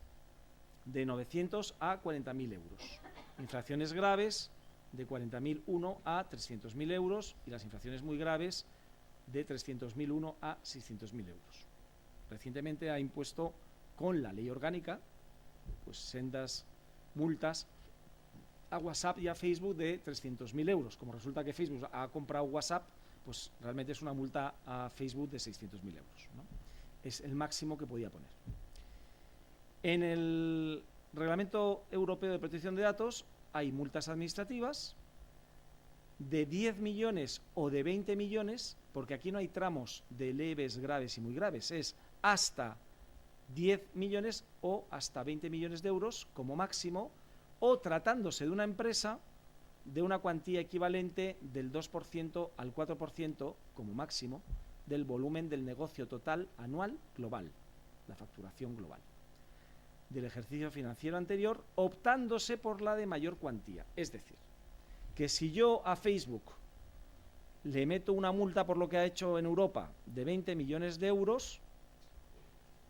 de 900 a 40.000 euros. Infracciones graves de 40.001 a 300.000 euros y las infracciones muy graves de 300.001 a 600.000 euros. Recientemente ha impuesto con la ley orgánica pues sendas multas a WhatsApp y a Facebook de 300.000 euros. Como resulta que Facebook ha comprado WhatsApp, pues realmente es una multa a Facebook de 600.000 euros, ¿no? Es el máximo que podía poner. En el Reglamento Europeo de Protección de Datos hay multas administrativas de 10 millones o de 20 millones, porque aquí no hay tramos de leves, graves y muy graves, es hasta 10 millones o hasta 20 millones de euros como máximo, o tratándose de una empresa de una cuantía equivalente del 2% al 4% como máximo del volumen del negocio total anual global, la facturación global del ejercicio financiero anterior, optándose por la de mayor cuantía. Es decir, que si yo a Facebook le meto una multa por lo que ha hecho en Europa de 20 millones de euros,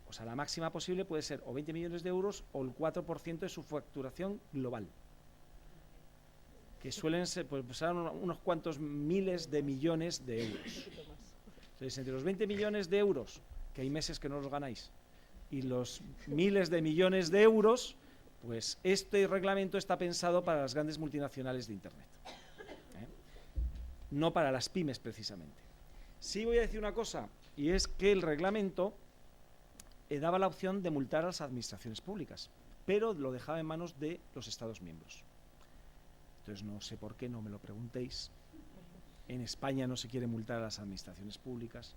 o sea, la máxima posible puede ser o 20 millones de euros o el 4% de su facturación global, que suelen ser pues, unos cuantos miles de millones de euros. Entonces, entre los 20 millones de euros, que hay meses que no los ganáis, y los miles de millones de euros, pues este reglamento está pensado para las grandes multinacionales de Internet, no para las pymes precisamente. Sí voy a decir una cosa, y es que el reglamento daba la opción de multar a las administraciones públicas, pero lo dejaba en manos de los Estados miembros. Entonces no sé por qué, no me lo preguntéis. En España no se quiere multar a las administraciones públicas,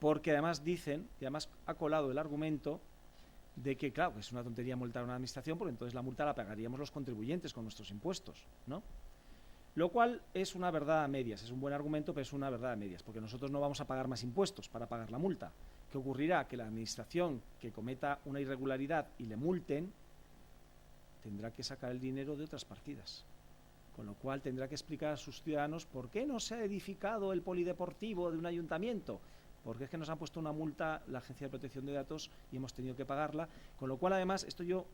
porque además dicen, y además ha colado el argumento de que, claro, es una tontería multar a una administración, porque entonces la multa la pagaríamos los contribuyentes con nuestros impuestos, ¿no? Lo cual es una verdad a medias, es un buen argumento, pero es una verdad a medias, porque nosotros no vamos a pagar más impuestos para pagar la multa. ¿Qué ocurrirá? Que la administración que cometa una irregularidad y le multen, tendrá que sacar el dinero de otras partidas. Con lo cual tendrá que explicar a sus ciudadanos por qué no se ha edificado el polideportivo de un ayuntamiento. Porque es que nos han puesto una multa la Agencia de Protección de Datos y hemos tenido que pagarla. Con lo cual, además, esto yo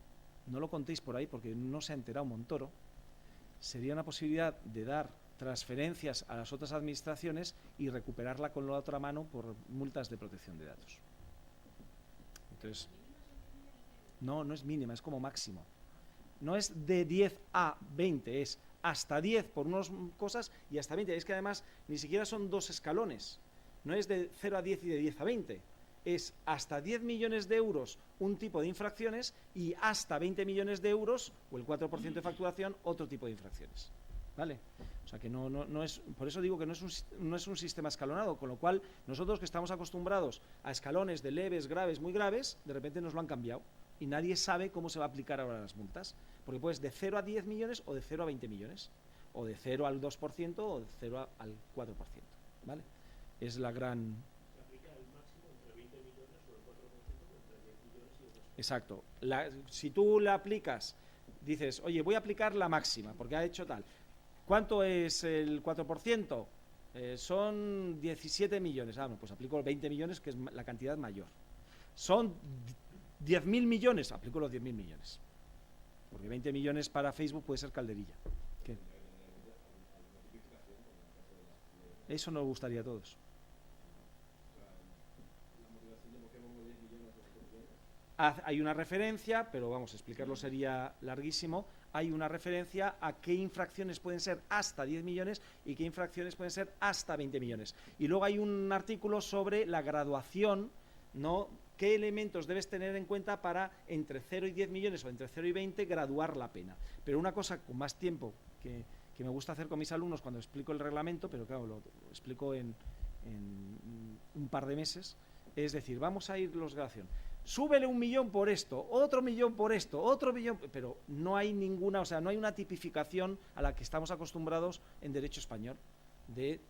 no lo contéis por ahí porque no se ha enterado Montoro. Sería una posibilidad de dar transferencias a las otras administraciones y recuperarla con la otra mano por multas de protección de datos. Entonces, no es mínima, es como máximo. No es de 10 a 20, es hasta 10 por unas cosas y hasta 20. Es que además ni siquiera son 2 escalones. No es de 0 a 10 y de 10 a 20. Es hasta 10 millones de euros un tipo de infracciones y hasta 20 millones de euros, o el 4% de facturación, otro tipo de infracciones. ¿Vale? O sea que no es, por eso digo que no es un sistema escalonado, con lo cual nosotros que estamos acostumbrados a escalones de leves, graves, muy graves, de repente nos lo han cambiado y nadie sabe cómo se va a aplicar ahora las multas, porque puedes de 0 a 10 millones o de 0 a 20 millones, o de 0 al 2% o de 0 al 4%, ¿vale? Es la gran... Exacto. Si tú la aplicas, dices, oye, voy a aplicar la máxima, porque ha hecho tal. ¿Cuánto es el 4%? Son 17 millones. Ah, bueno, pues aplico 20 millones, que es la cantidad mayor. Son 10.000 millones, aplico los 10.000 millones. Porque 20 millones para Facebook puede ser calderilla. ¿Qué? Eso nos gustaría a todos. Hay una referencia, pero vamos, explicarlo sería larguísimo. Hay una referencia a qué infracciones pueden ser hasta 10 millones y qué infracciones pueden ser hasta 20 millones. Y luego hay un artículo sobre la graduación, ¿no? ¿Qué elementos debes tener en cuenta para entre 0 y 10 millones o entre 0 y 20 graduar la pena? Pero una cosa con más tiempo que me gusta hacer con mis alumnos cuando explico el reglamento, pero claro, lo explico en un par de meses, es decir, vamos a ir los graduación. Súbele 1 millón por esto, otro millón por esto, otro millón, pero no hay ninguna, o sea, no hay una tipificación a la que estamos acostumbrados en derecho español, de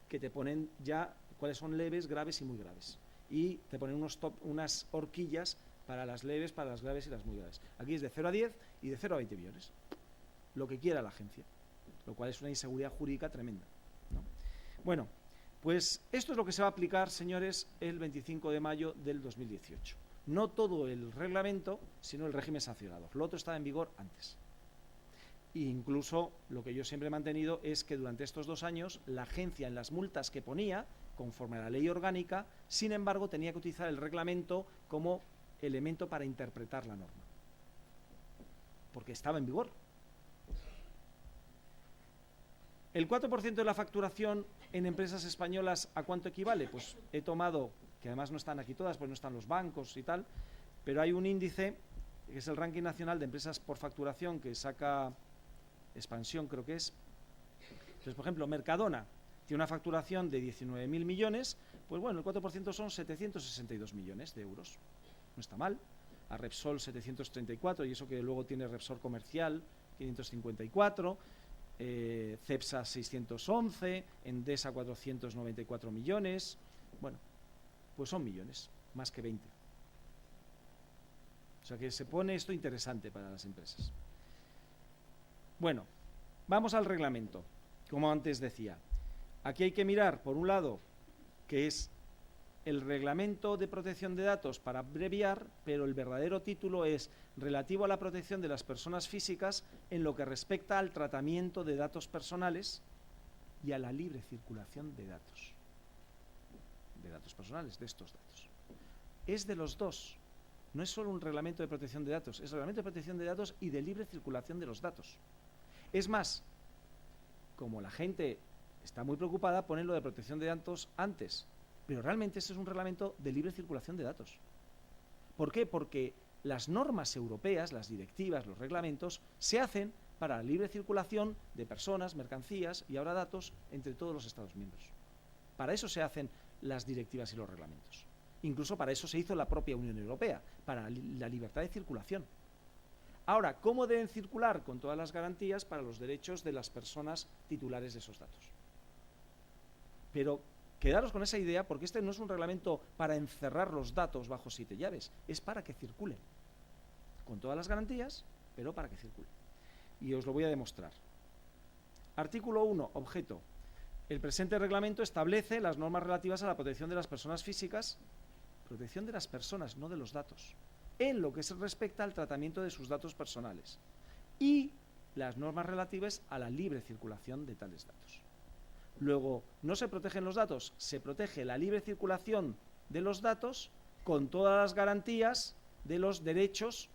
que te ponen ya cuáles son leves, graves y muy graves. Y te ponen unas horquillas para las leves, para las graves y las muy graves. Aquí es de 0 a 10 y de 0 a 20 millones. Lo que quiera la agencia, lo cual es una inseguridad jurídica tremenda, ¿no? Bueno, pues esto es lo que se va a aplicar, señores, el 25 de mayo del 2018. No todo el reglamento, sino el régimen sancionador. Lo otro estaba en vigor antes. E incluso lo que yo siempre he mantenido es que durante estos 2 años la agencia en las multas que ponía, conforme a la ley orgánica, sin embargo tenía que utilizar el reglamento como elemento para interpretar la norma. Porque estaba en vigor. El 4% de la facturación en empresas españolas, ¿a cuánto equivale? Pues he tomado, que además no están aquí todas, pues no están los bancos y tal, pero hay un índice, que es el ranking nacional de empresas por facturación, que saca Expansión, creo que es. Entonces, por ejemplo, Mercadona tiene una facturación de 19.000 millones, pues bueno, el 4% son 762 millones de euros. No está mal. A Repsol 734, y eso que luego tiene Repsol Comercial 554, Cepsa 611, Endesa 494 millones. Bueno, pues son millones, más que 20. O sea que se pone esto interesante para las empresas. Bueno, vamos al reglamento, como antes decía. Aquí hay que mirar, por un lado, que es el reglamento de protección de datos para abreviar, pero el verdadero título es relativo a la protección de las personas físicas en lo que respecta al tratamiento de datos personales y a la libre circulación de datos personales, de estos datos. Es de los dos. No es solo un reglamento de protección de datos, es reglamento de protección de datos y de libre circulación de los datos. Es más, como la gente está muy preocupada, ponen lo de protección de datos antes, pero realmente este es un reglamento de libre circulación de datos. ¿Por qué? Porque las normas europeas, las directivas, los reglamentos, se hacen para la libre circulación de personas, mercancías y ahora datos entre todos los Estados miembros. Para eso se hacen las directivas y los reglamentos. Incluso para eso se hizo la propia Unión Europea, para la libertad de circulación. Ahora, ¿cómo deben circular? Con todas las garantías para los derechos de las personas titulares de esos datos. Pero quedaros con esa idea, porque este no es un reglamento para encerrar los datos bajo 7 llaves, es para que circulen. Con todas las garantías, pero para que circulen. Y os lo voy a demostrar. Artículo 1, objeto. El presente reglamento establece las normas relativas a la protección de las personas físicas, protección de las personas, no de los datos, en lo que se respecta al tratamiento de sus datos personales y las normas relativas a la libre circulación de tales datos. Luego, no se protegen los datos, se protege la libre circulación de los datos con todas las garantías de los derechos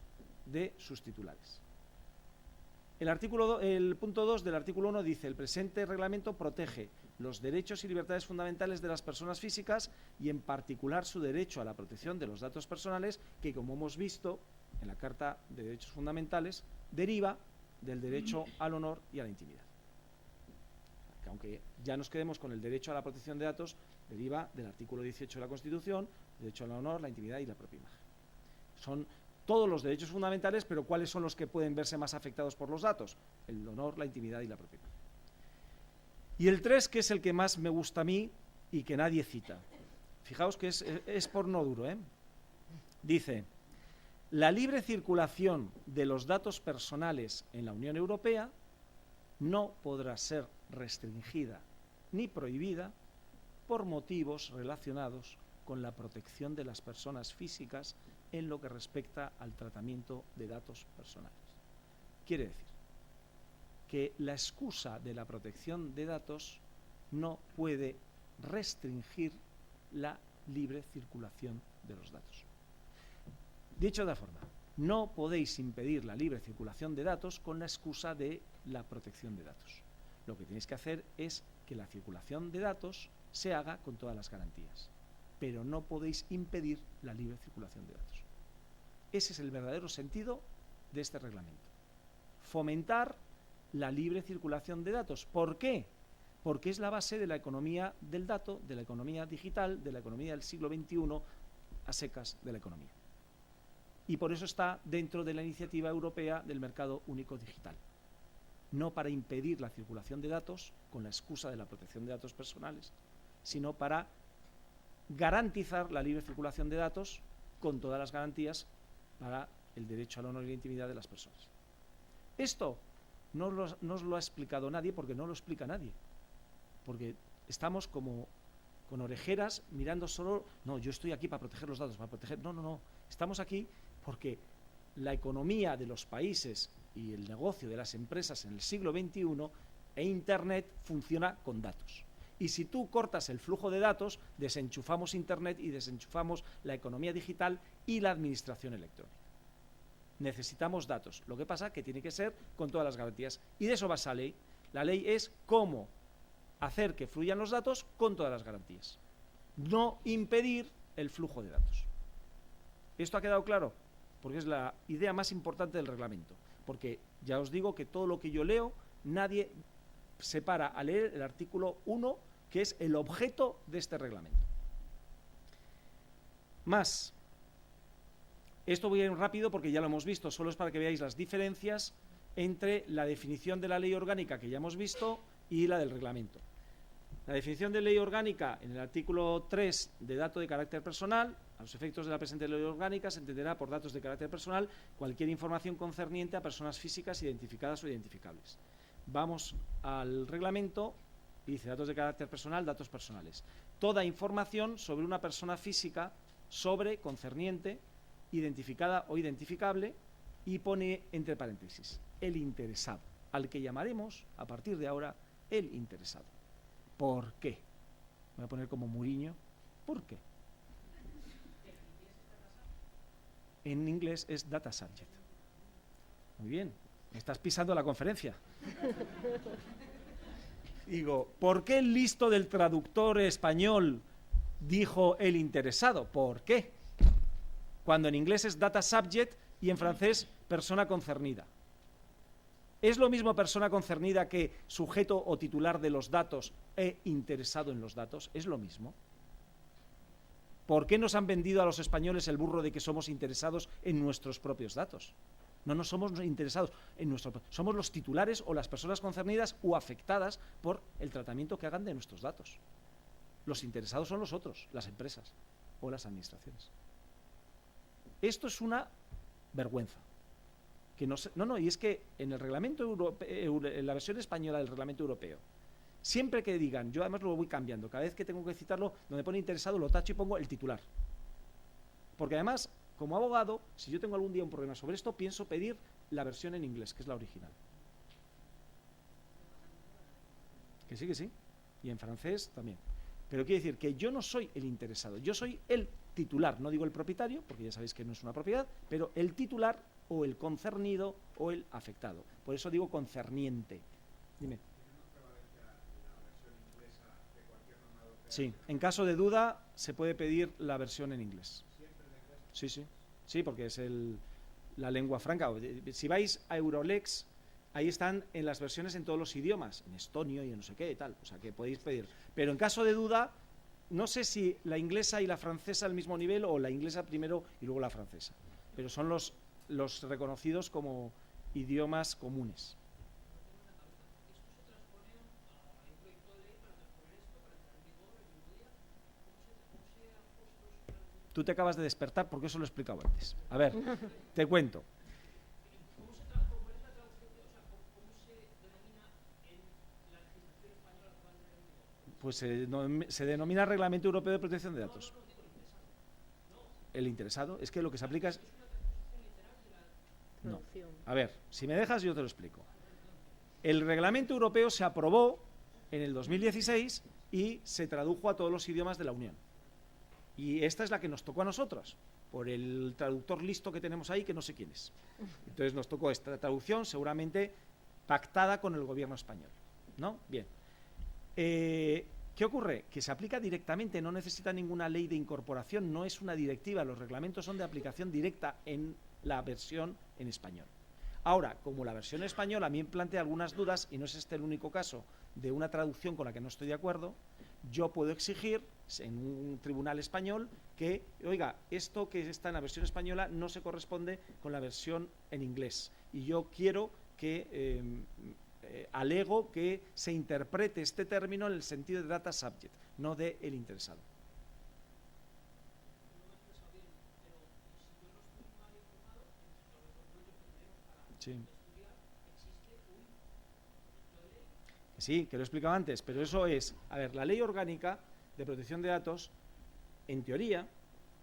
de sus titulares. El punto 2 del artículo 1 dice: el presente reglamento protege los derechos y libertades fundamentales de las personas físicas y en particular su derecho a la protección de los datos personales, que, como hemos visto en la Carta de Derechos Fundamentales, deriva del derecho al honor y a la intimidad. Que aunque ya nos quedemos con el derecho a la protección de datos, deriva del artículo 18 de la Constitución, derecho al honor, la intimidad y la propia imagen. Son todos los derechos fundamentales, pero ¿cuáles son los que pueden verse más afectados por los datos? El honor, la intimidad y la propia imagen. Y el 3, que es el que más me gusta a mí y que nadie cita. Fijaos que es porno duro, ¿eh? Dice: la libre circulación de los datos personales en la Unión Europea no podrá ser restringida ni prohibida por motivos relacionados con la protección de las personas físicas en lo que respecta al tratamiento de datos personales. Quiere decir que la excusa de la protección de datos no puede restringir la libre circulación de los datos. Dicho de otra forma, no podéis impedir la libre circulación de datos con la excusa de la protección de datos. Lo que tenéis que hacer es que la circulación de datos se haga con todas las garantías, pero no podéis impedir la libre circulación de datos. Ese es el verdadero sentido de este reglamento. Fomentar la libre circulación de datos. ¿Por qué? Porque es la base de la economía del dato, de la economía digital, de la economía del siglo XXI, a secas de la economía. Y por eso está dentro de la iniciativa europea del mercado único digital. No para impedir la circulación de datos con la excusa de la protección de datos personales, sino para garantizar la libre circulación de datos con todas las garantías para el derecho al honor y la intimidad de las personas. Esto no os lo ha explicado nadie, porque no lo explica nadie. Porque estamos como con orejeras mirando solo, no, yo estoy aquí para proteger los datos, para proteger... No. Estamos aquí porque la economía de los países y el negocio de las empresas en el siglo XXI e Internet funciona con datos. Y si tú cortas el flujo de datos, desenchufamos Internet y desenchufamos la economía digital y la administración electrónica. Necesitamos datos. Lo que pasa es que tiene que ser con todas las garantías. Y de eso va esa ley. La ley es cómo hacer que fluyan los datos con todas las garantías. No impedir el flujo de datos. ¿Esto ha quedado claro? Porque es la idea más importante del reglamento. Porque ya os digo que todo lo que yo leo, nadie se para a leer el artículo 1, que es el objeto de este reglamento. Más. Esto voy a ir rápido porque ya lo hemos visto, solo es para que veáis las diferencias entre la definición de la ley orgánica que ya hemos visto y la del reglamento. La definición de ley orgánica en el artículo 3 de dato de carácter personal: a los efectos de la presente ley orgánica se entenderá por datos de carácter personal cualquier información concerniente a personas físicas identificadas o identificables. Vamos al reglamento y dice: datos de carácter personal, datos personales. Toda información sobre una persona física, concerniente, identificada o identificable, y pone entre paréntesis el interesado, al que llamaremos a partir de ahora el interesado. ¿Por qué? Voy a poner como Mourinho. ¿Por qué? En inglés es data subject. Muy bien, me estás pisando la conferencia. Digo, ¿por qué el listo del traductor español dijo el interesado? ¿Por qué? Cuando en inglés es data subject y en francés persona concernida. ¿Es lo mismo persona concernida que sujeto o titular de los datos e interesado en los datos? ¿Es lo mismo? ¿Por qué nos han vendido a los españoles el burro de que somos interesados en nuestros propios datos? No somos interesados en somos los titulares o las personas concernidas o afectadas por el tratamiento que hagan de nuestros datos. Los interesados son los otros, las empresas o las administraciones. Esto es una vergüenza. Y es que en el reglamento europeo, en la versión española del reglamento europeo, siempre que digan, yo además lo voy cambiando, cada vez que tengo que citarlo, donde pone interesado lo tacho y pongo el titular. Porque además, como abogado, si yo tengo algún día un problema sobre esto, pienso pedir la versión en inglés, que es la original. Que sí. Y en francés también. Pero quiere decir que yo no soy el interesado, yo soy el titular, no digo el propietario, porque ya sabéis que no es una propiedad, pero el titular o el concernido o el afectado. Por eso digo concerniente. Dime. Sí, en caso de duda se puede pedir la versión en inglés. Sí, sí, sí, porque es la lengua franca. Si vais a Eurolex, ahí están en las versiones en todos los idiomas, en estonio y en no sé qué y tal, o sea que podéis pedir. Pero en caso de duda, no sé si la inglesa y la francesa al mismo nivel o la inglesa primero y luego la francesa, pero son los reconocidos como idiomas comunes. Tú te acabas de despertar porque eso lo he explicado antes. A ver, te cuento. Pues se denomina Reglamento Europeo de Protección de Datos. El interesado, es que lo que se aplica es... No. A ver, si me dejas yo te lo explico. El Reglamento Europeo se aprobó en el 2016 y se tradujo a todos los idiomas de la Unión. Y esta es la que nos tocó a nosotros, por el traductor listo que tenemos ahí, que no sé quién es. Entonces nos tocó esta traducción, seguramente pactada con el gobierno español, ¿no? Bien. ¿Qué ocurre? Que se aplica directamente, no necesita ninguna ley de incorporación, no es una directiva, los reglamentos son de aplicación directa en la versión en español. Ahora, como la versión española a mí me plantea algunas dudas, y no es este el único caso de una traducción con la que no estoy de acuerdo, yo puedo exigir en un tribunal español que, oiga, esto que está en la versión española no se corresponde con la versión en inglés. Y yo quiero que, alego que se interprete este término en el sentido de data subject, no de el interesado. Sí. Sí, que lo he explicado antes, pero eso es, a ver, la Ley Orgánica de Protección de Datos, en teoría,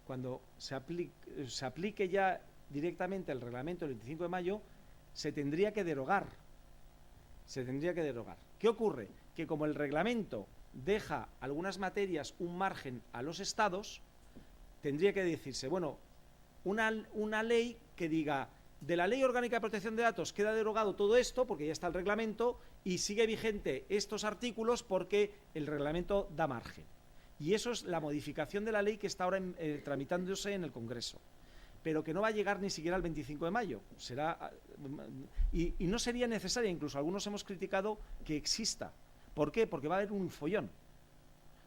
cuando se aplique ya directamente el reglamento del 25 de mayo, se tendría que derogar. Se tendría que derogar. ¿Qué ocurre? Que como el reglamento deja algunas materias un margen a los estados, tendría que decirse, bueno, una ley que diga, de la Ley Orgánica de Protección de Datos queda derogado todo esto, porque ya está el reglamento, y sigue vigente estos artículos porque el reglamento da margen. Y eso es la modificación de la ley que está ahora tramitándose en el Congreso, pero que no va a llegar ni siquiera al 25 de mayo. Y no sería necesaria, incluso algunos hemos criticado que exista. ¿Por qué? Porque va a haber un follón.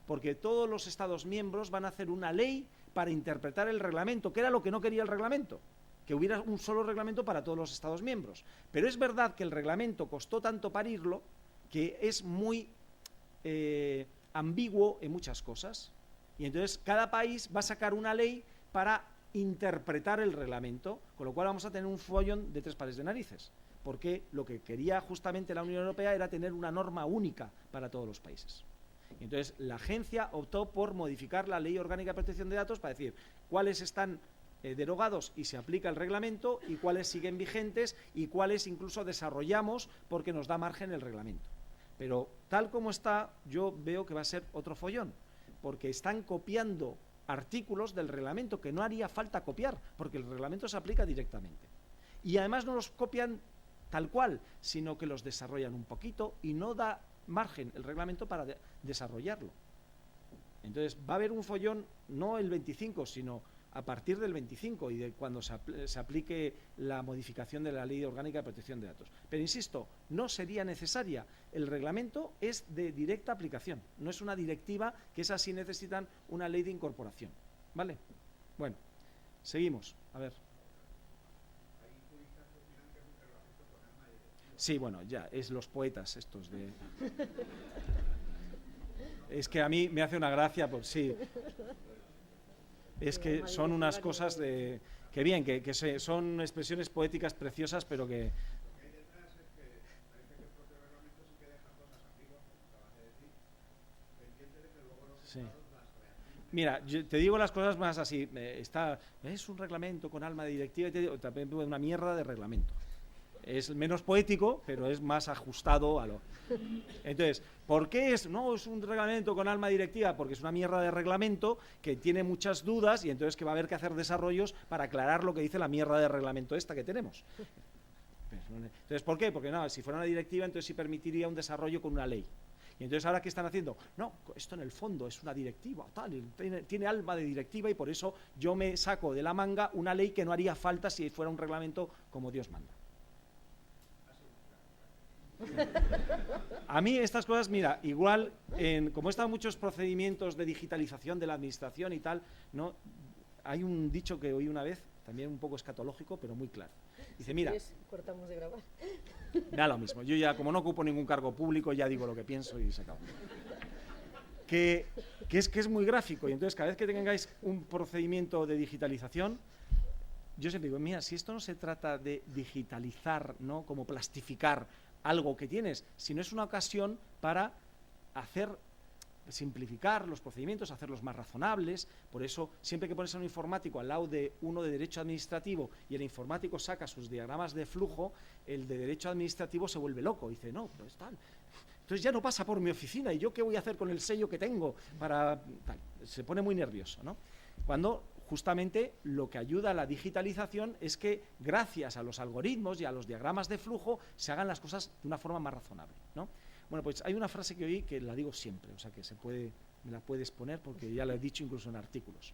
Porque todos los Estados miembros van a hacer una ley para interpretar el reglamento, que era lo que no quería el reglamento, que hubiera un solo reglamento para todos los Estados miembros. Pero es verdad que el reglamento costó tanto parirlo que es muy ambiguo en muchas cosas. Y entonces cada país va a sacar una ley para interpretar el reglamento, con lo cual vamos a tener un follón de tres pares de narices. Porque lo que quería justamente la Unión Europea era tener una norma única para todos los países. Y entonces la agencia optó por modificar la Ley Orgánica de Protección de Datos para decir cuáles están derogados y se aplica el reglamento y cuáles siguen vigentes y cuáles incluso desarrollamos porque nos da margen el reglamento. Pero tal como está, yo veo que va a ser otro follón, porque están copiando artículos del reglamento que no haría falta copiar, porque el reglamento se aplica directamente. Y además no los copian tal cual, sino que los desarrollan un poquito y no da margen el reglamento para desarrollarlo. Entonces va a haber un follón no el 25, sino a partir del 25 y de cuando se aplique la modificación de la Ley Orgánica de Protección de Datos. Pero insisto, no sería necesaria. El reglamento es de directa aplicación, no es una directiva, que esas sí necesitan una ley de incorporación. ¿Vale? Bueno, seguimos. A ver. Sí, bueno, ya, es los poetas estos de... Es que a mí me hace una gracia, pues sí... Es que son unas cosas de... Que bien, que son expresiones poéticas preciosas, pero que... Sí. Mira, yo te digo las cosas más así. Es un reglamento con alma de directiva y te digo, también una mierda de reglamento. Es menos poético, pero es más ajustado a lo... Entonces, ¿por qué es? No, es un reglamento con alma directiva, porque es una mierda de reglamento que tiene muchas dudas y entonces que va a haber que hacer desarrollos para aclarar lo que dice la mierda de reglamento esta que tenemos. Entonces, ¿por qué? Porque no, si fuera una directiva, entonces sí permitiría un desarrollo con una ley. Y entonces, ¿ahora qué están haciendo? No, esto en el fondo es una directiva, tal, tiene alma de directiva y por eso yo me saco de la manga una ley que no haría falta si fuera un reglamento como Dios manda. A mí estas cosas, mira, igual, como he estado en muchos procedimientos de digitalización de la administración y tal, ¿no? Hay un dicho que oí una vez, también un poco escatológico, pero muy claro. Dice, mira, cortamos de grabar. Da lo mismo, yo ya como no ocupo ningún cargo público, ya digo lo que pienso y se acabó. Que es muy gráfico y entonces cada vez que tengáis un procedimiento de digitalización, yo siempre digo, mira, si esto no se trata de digitalizar, ¿no? Como plastificar algo que tienes, sino es una ocasión para simplificar los procedimientos, hacerlos más razonables. Por eso, siempre que pones a un informático al lado de uno de derecho administrativo y el informático saca sus diagramas de flujo, el de derecho administrativo se vuelve loco. Dice, no, pero es tal. Entonces ya no pasa por mi oficina, ¿y yo qué voy a hacer con el sello que tengo para tal? Se pone muy nervioso, ¿no? Cuando justamente lo que ayuda a la digitalización es que gracias a los algoritmos y a los diagramas de flujo se hagan las cosas de una forma más razonable, ¿no? Bueno, pues hay una frase que oí que la digo siempre, o sea que me la puedes poner porque ya la he dicho incluso en artículos.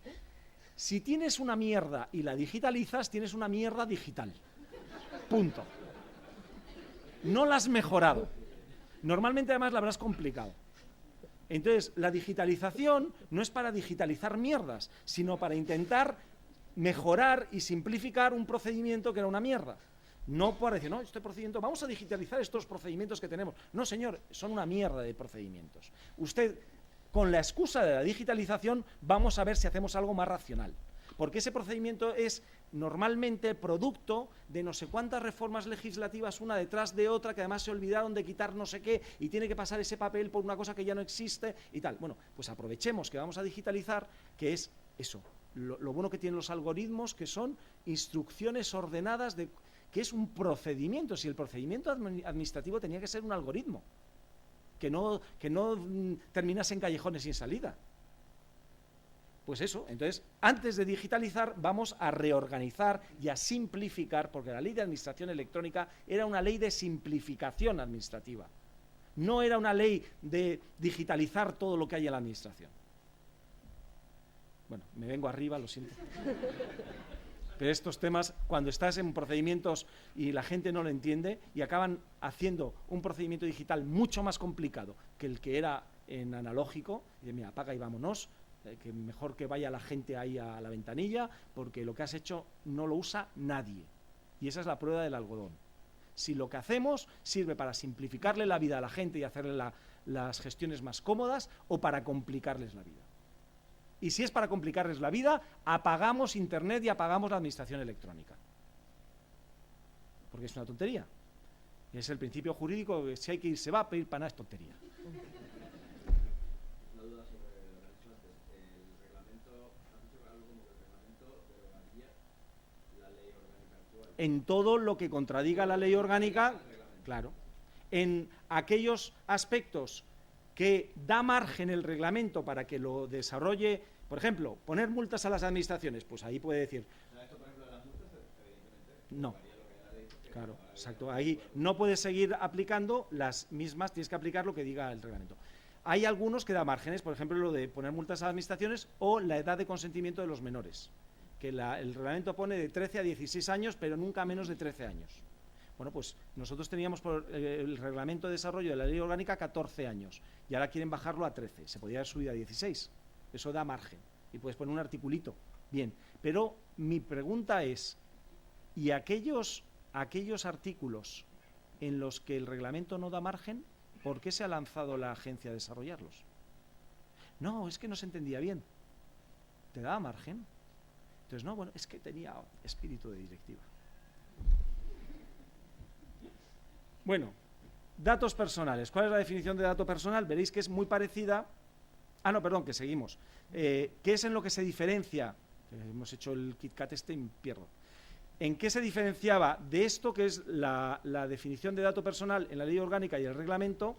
Si tienes una mierda y la digitalizas, tienes una mierda digital. Punto. No la has mejorado. Normalmente además la habrás complicado. Entonces, la digitalización no es para digitalizar mierdas, sino para intentar mejorar y simplificar un procedimiento que era una mierda. No para decir, no, este procedimiento, vamos a digitalizar estos procedimientos que tenemos. No, señor, son una mierda de procedimientos. Usted, con la excusa de la digitalización, vamos a ver si hacemos algo más racional. Porque ese procedimiento es normalmente producto de no sé cuántas reformas legislativas una detrás de otra, que además se olvidaron de quitar no sé qué y tiene que pasar ese papel por una cosa que ya no existe y tal. Bueno, pues aprovechemos que vamos a digitalizar, que es eso, lo bueno que tienen los algoritmos, que son instrucciones ordenadas, que es un procedimiento. Si el procedimiento administrativo tenía que ser un algoritmo, que no terminase en callejones sin salida. Pues eso, entonces, antes de digitalizar, vamos a reorganizar y a simplificar, porque la ley de administración electrónica era una ley de simplificación administrativa. No era una ley de digitalizar todo lo que hay en la administración. Bueno, me vengo arriba, lo siento. Pero estos temas, cuando estás en procedimientos y la gente no lo entiende y acaban haciendo un procedimiento digital mucho más complicado que el que era en analógico, y mira, apaga y vámonos, que mejor que vaya la gente ahí a la ventanilla, porque lo que has hecho no lo usa nadie. Y esa es la prueba del algodón. Si lo que hacemos sirve para simplificarle la vida a la gente y hacerle las gestiones más cómodas, o para complicarles la vida. Y si es para complicarles la vida, apagamos Internet y apagamos la administración electrónica. Porque es una tontería. Es el principio jurídico que si hay que ir, se va, a pedir para nada es tontería. Una duda sobre lo que has dicho antes. El reglamento, has dicho algo como que el reglamento derogaría la ley orgánica actual. En todo lo que contradiga la ley orgánica, claro. En aquellos aspectos que da margen el reglamento para que lo desarrolle, por ejemplo, poner multas a las administraciones, pues ahí puede decir... Esto, por ejemplo, de las multas, evidentemente, no. Claro, exacto. Ahí no puedes seguir aplicando las mismas, tienes que aplicar lo que diga el reglamento. Hay algunos que da márgenes, por ejemplo, lo de poner multas a las administraciones o la edad de consentimiento de los menores, que el reglamento pone de 13 a 16 años, pero nunca menos de 13 años. Bueno, pues nosotros teníamos por el reglamento de desarrollo de la ley orgánica 14 años y ahora quieren bajarlo a 13. Se podría haber subido a 16. Eso da margen. Y puedes poner un articulito. Bien, pero mi pregunta es, ¿y aquellos artículos en los que el reglamento no da margen, por qué se ha lanzado la agencia a desarrollarlos? No, es que no se entendía bien. ¿Te daba margen? Entonces, no, bueno, es que tenía espíritu de directiva. Bueno, datos personales. ¿Cuál es la definición de dato personal? Veréis que es muy parecida... Ah, no, perdón, que seguimos. ¿Qué es en lo que se diferencia? Hemos hecho el KitKat este y me pierdo. ¿En qué se diferenciaba de esto, que es la definición de dato personal en la ley orgánica y el reglamento?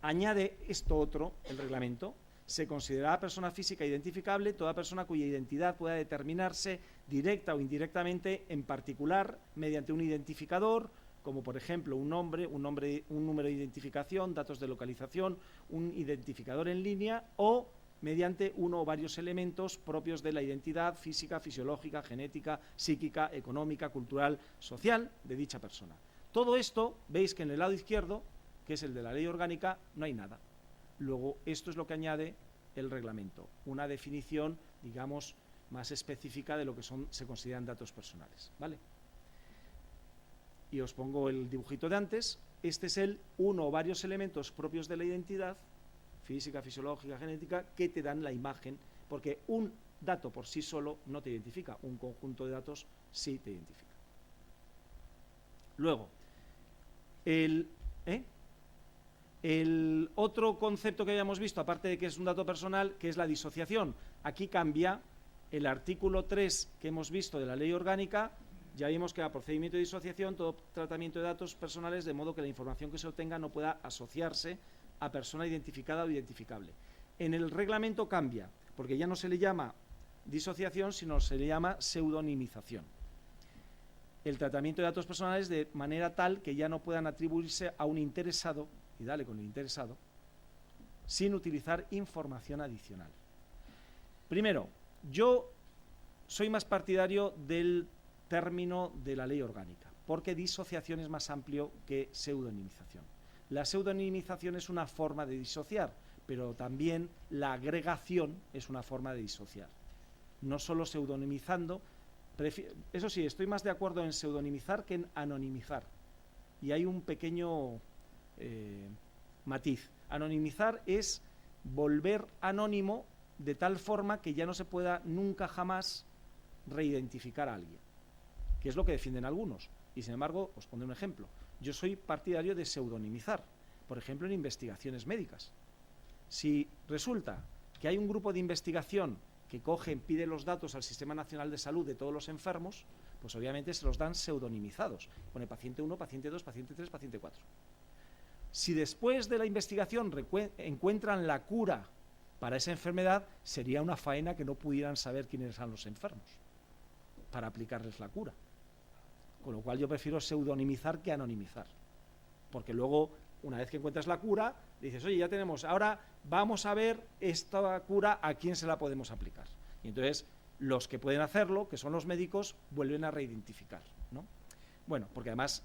Añade esto otro, el reglamento. Se considerará persona física identificable toda persona cuya identidad pueda determinarse directa o indirectamente, en particular mediante un identificador, como por ejemplo un nombre, un número de identificación, datos de localización, un identificador en línea, o mediante uno o varios elementos propios de la identidad física, fisiológica, genética, psíquica, económica, cultural, social de dicha persona. Todo esto, veis que en el lado izquierdo, que es el de la ley orgánica, no hay nada. Luego, esto es lo que añade el reglamento, una definición, digamos, más específica de lo que se consideran datos personales, ¿vale? Y os pongo el dibujito de antes. Este es el uno o varios elementos propios de la identidad física, fisiológica, genética, que te dan la imagen, porque un dato por sí solo no te identifica, un conjunto de datos sí te identifica. Luego, el otro concepto que habíamos visto, aparte de que es un dato personal, que es la disociación. Aquí cambia el artículo 3 que hemos visto de la ley orgánica. Ya vimos que a procedimiento de disociación, todo tratamiento de datos personales, de modo que la información que se obtenga no pueda asociarse a persona identificada o identificable. En el reglamento cambia, porque ya no se le llama disociación, sino se le llama pseudonimización. El tratamiento de datos personales de manera tal que ya no puedan atribuirse a un interesado, y dale con el interesado, sin utilizar información adicional. Primero, yo soy más partidario del término de la ley orgánica, porque disociación es más amplio que pseudonimización. La pseudonimización es una forma de disociar, pero también la agregación es una forma de disociar. No solo pseudonimizando, eso sí, estoy más de acuerdo en pseudonimizar que en anonimizar. Y hay un pequeño matiz. Anonimizar es volver anónimo de tal forma que ya no se pueda nunca jamás reidentificar a alguien, que es lo que defienden algunos. Y sin embargo, os pondré un ejemplo. Yo soy partidario de pseudonimizar, por ejemplo en investigaciones médicas. Si resulta que hay un grupo de investigación que pide los datos al Sistema Nacional de Salud de todos los enfermos, pues obviamente se los dan pseudonimizados. Pone paciente 1, paciente 2, paciente 3, paciente 4. Si después de la investigación encuentran la cura para esa enfermedad, sería una faena que no pudieran saber quiénes eran los enfermos para aplicarles la cura. Con lo cual yo prefiero pseudonimizar que anonimizar. Porque luego, una vez que encuentras la cura, dices, oye, ya tenemos, ahora vamos a ver esta cura a quién se la podemos aplicar. Y entonces, los que pueden hacerlo, que son los médicos, vuelven a reidentificar, ¿no? Bueno, porque además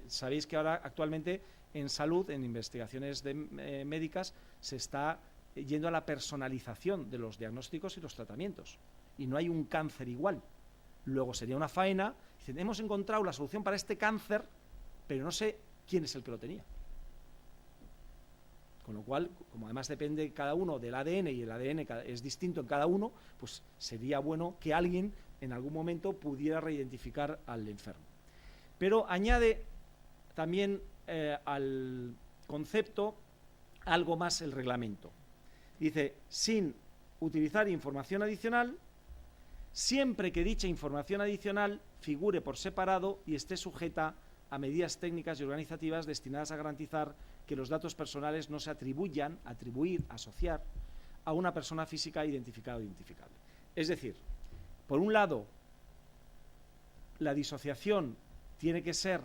sabéis que ahora actualmente en salud, en investigaciones médicas, se está yendo a la personalización de los diagnósticos y los tratamientos. Y no hay un cáncer igual. Luego sería una faena, dicen, hemos encontrado la solución para este cáncer, pero no sé quién es el que lo tenía. Con lo cual, como además depende cada uno del ADN y el ADN es distinto en cada uno, pues sería bueno que alguien en algún momento pudiera reidentificar al enfermo. Pero añade también al concepto algo más el reglamento. Dice, sin utilizar información adicional, siempre que dicha información adicional figure por separado y esté sujeta a medidas técnicas y organizativas destinadas a garantizar que los datos personales no se asociar a una persona física identificada o identificable. Es decir, por un lado, la disociación tiene que ser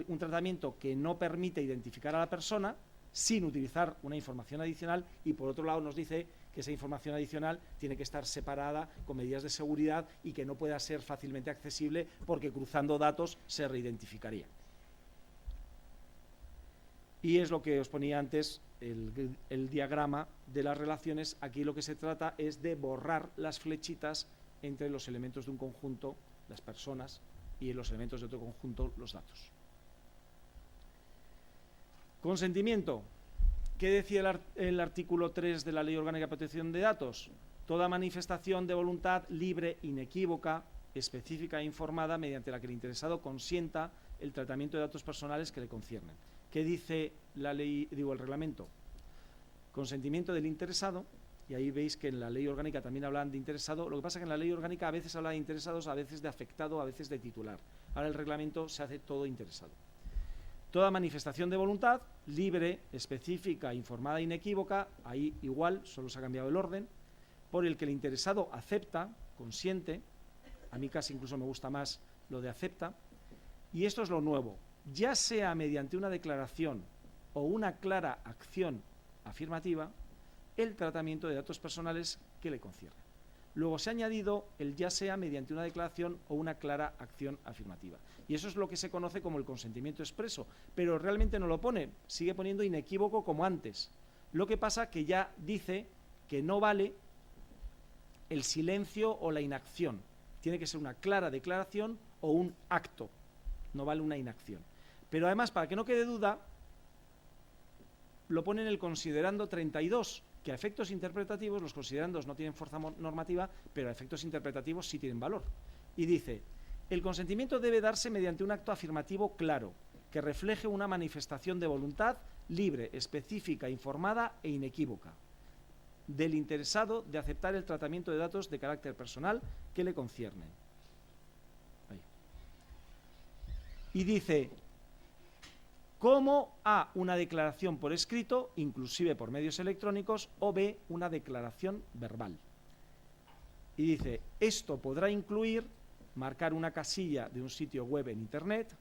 un tratamiento que no permite identificar a la persona sin utilizar una información adicional, y por otro lado nos dice que esa información adicional tiene que estar separada con medidas de seguridad y que no pueda ser fácilmente accesible porque cruzando datos se reidentificaría. Y es lo que os ponía antes, el diagrama de las relaciones. Aquí lo que se trata es de borrar las flechitas entre los elementos de un conjunto, las personas, y los elementos de otro conjunto, los datos. Consentimiento. ¿Qué decía el artículo 3 de la Ley Orgánica de Protección de Datos? Toda manifestación de voluntad libre, inequívoca, específica e informada mediante la que el interesado consienta el tratamiento de datos personales que le conciernen. ¿Qué dice la ley, el reglamento? Consentimiento del interesado y ahí veis que en la ley orgánica también hablan de interesado. Lo que pasa es que en la ley orgánica a veces habla de interesados, a veces de afectado, a veces de titular. Ahora el reglamento se hace todo interesado. Toda manifestación de voluntad, libre, específica, informada e inequívoca, ahí igual, solo se ha cambiado el orden, por el que el interesado acepta, consiente, a mí casi incluso me gusta más lo de acepta, y esto es lo nuevo, ya sea mediante una declaración o una clara acción afirmativa, el tratamiento de datos personales que le concierne. Luego se ha añadido el ya sea mediante una declaración o una clara acción afirmativa. Y eso es lo que se conoce como el consentimiento expreso, pero realmente no lo pone, sigue poniendo inequívoco como antes. Lo que pasa que ya dice que no vale el silencio o la inacción. Tiene que ser una clara declaración o un acto, no vale una inacción. Pero además, para que no quede duda, lo pone en el considerando 32, que a efectos interpretativos, los considerandos no tienen fuerza normativa, pero a efectos interpretativos sí tienen valor. Y dice, el consentimiento debe darse mediante un acto afirmativo claro, que refleje una manifestación de voluntad libre, específica, informada e inequívoca del interesado de aceptar el tratamiento de datos de carácter personal que le conciernen. Ahí. Y dice, como A, una declaración por escrito, inclusive por medios electrónicos, o B, una declaración verbal. Y dice, esto podrá incluir marcar una casilla de un sitio web en Internet,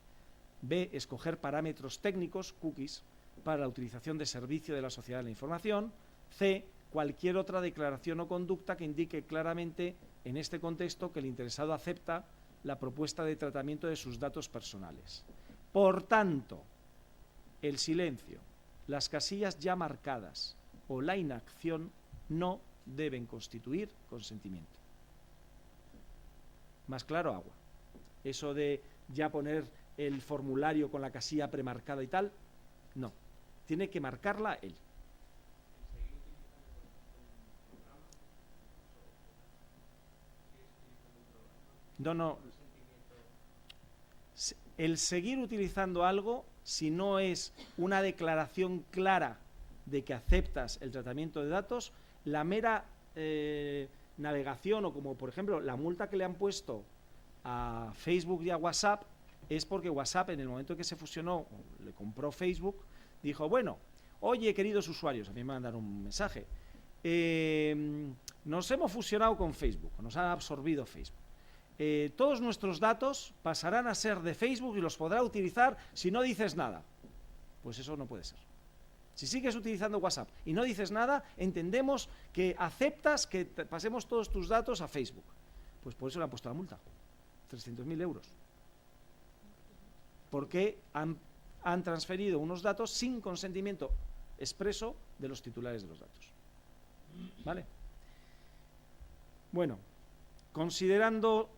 B, escoger parámetros técnicos, cookies, para la utilización de servicio de la sociedad de la información, C, cualquier otra declaración o conducta que indique claramente en este contexto que el interesado acepta la propuesta de tratamiento de sus datos personales. Por tanto, el silencio, las casillas ya marcadas o la inacción no deben constituir consentimiento. Más claro, agua. Eso de ya poner el formulario con la casilla premarcada y tal, no. Tiene que marcarla él. No. El seguir utilizando algo, si no es una declaración clara de que aceptas el tratamiento de datos, la mera navegación, o como por ejemplo la multa que le han puesto a Facebook y a WhatsApp, es porque WhatsApp, en el momento en que se fusionó, le compró Facebook, dijo, bueno, oye, queridos usuarios, a mí me mandaron un mensaje, nos hemos fusionado con Facebook, nos ha absorbido Facebook. Todos nuestros datos pasarán a ser de Facebook y los podrá utilizar si no dices nada. Pues eso no puede ser. Si sigues utilizando WhatsApp y no dices nada, entendemos que aceptas que pasemos todos tus datos a Facebook. Pues por eso le han puesto la multa, 300.000 euros. Porque han transferido unos datos sin consentimiento expreso de los titulares de los datos. ¿Vale? Bueno, considerando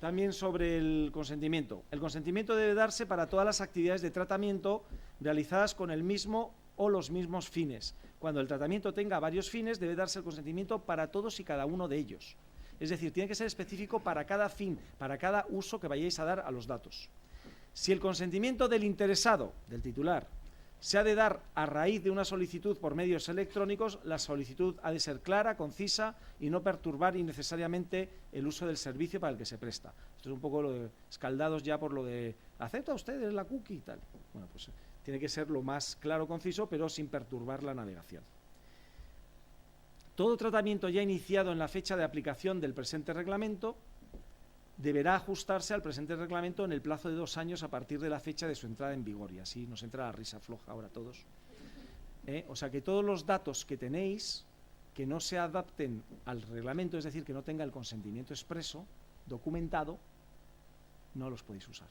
también sobre el consentimiento. El consentimiento debe darse para todas las actividades de tratamiento realizadas con el mismo o los mismos fines. Cuando el tratamiento tenga varios fines, debe darse el consentimiento para todos y cada uno de ellos. Es decir, tiene que ser específico para cada fin, para cada uso que vayáis a dar a los datos. Si el consentimiento del interesado, del titular, se ha de dar a raíz de una solicitud por medios electrónicos, la solicitud ha de ser clara, concisa y no perturbar innecesariamente el uso del servicio para el que se presta. Esto es un poco lo de escaldados ya por lo de ¿acepta usted la cookie y tal? Bueno, pues tiene que ser lo más claro, conciso, pero sin perturbar la navegación. Todo tratamiento ya iniciado en la fecha de aplicación del presente reglamento deberá ajustarse al presente reglamento en el plazo de 2 años a partir de la fecha de su entrada en vigor. Y así nos entra la risa floja ahora todos. O sea que todos los datos que tenéis que no se adapten al reglamento, es decir, que no tenga el consentimiento expreso, documentado, no los podéis usar.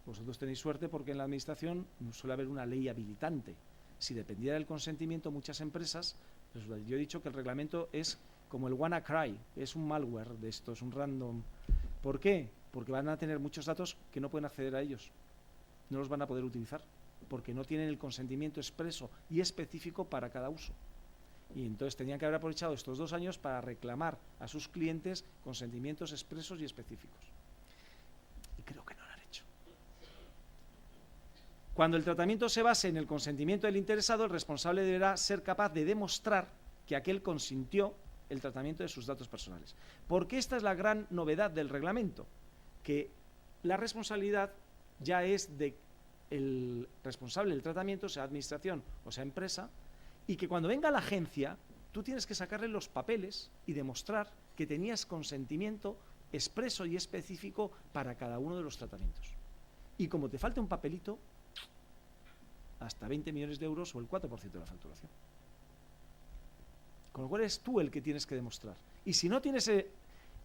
Vosotros tenéis suerte porque en la administración no suele haber una ley habilitante. Si dependiera del consentimiento, muchas empresas, pues yo he dicho que el reglamento es como el WannaCry, es un malware de estos, un random. ¿Por qué? Porque van a tener muchos datos que no pueden acceder a ellos. No los van a poder utilizar, porque no tienen el consentimiento expreso y específico para cada uso. Y entonces tenían que haber aprovechado estos 2 años para reclamar a sus clientes consentimientos expresos y específicos. Y creo que no lo han hecho. Cuando el tratamiento se base en el consentimiento del interesado, el responsable deberá ser capaz de demostrar que aquel consintió el tratamiento de sus datos personales. Porque esta es la gran novedad del reglamento, que la responsabilidad ya es del responsable del tratamiento, sea administración o sea empresa, y que cuando venga la agencia, tú tienes que sacarle los papeles y demostrar que tenías consentimiento expreso y específico para cada uno de los tratamientos. Y como te falte un papelito, hasta 20 millones de euros o el 4% de la facturación. Con lo cual eres tú el que tienes que demostrar. Y si no tienes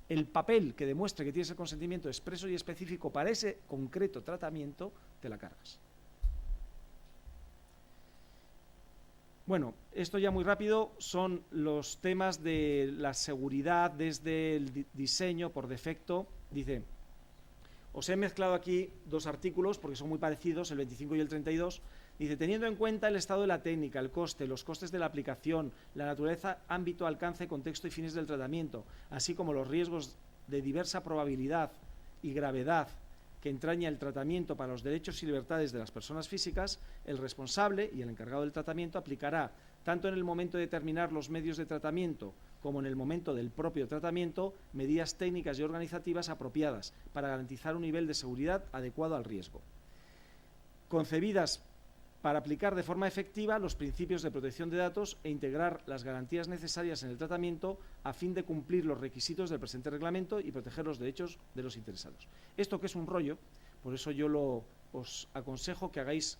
el papel que demuestre que tienes el consentimiento expreso y específico para ese concreto tratamiento, te la cargas. Bueno, esto ya muy rápido son los temas de la seguridad desde el diseño por defecto. Dice, os he mezclado aquí dos artículos porque son muy parecidos, el 25 y el 32. Dice, teniendo en cuenta el estado de la técnica, el coste, los costes de la aplicación, la naturaleza, ámbito, alcance, contexto y fines del tratamiento, así como los riesgos de diversa probabilidad y gravedad que entraña el tratamiento para los derechos y libertades de las personas físicas, el responsable y el encargado del tratamiento aplicará, tanto en el momento de determinar los medios de tratamiento como en el momento del propio tratamiento, medidas técnicas y organizativas apropiadas para garantizar un nivel de seguridad adecuado al riesgo, concebidas para aplicar de forma efectiva los principios de protección de datos e integrar las garantías necesarias en el tratamiento a fin de cumplir los requisitos del presente reglamento y proteger los derechos de los interesados. Esto que es un rollo, por eso yo os aconsejo que hagáis,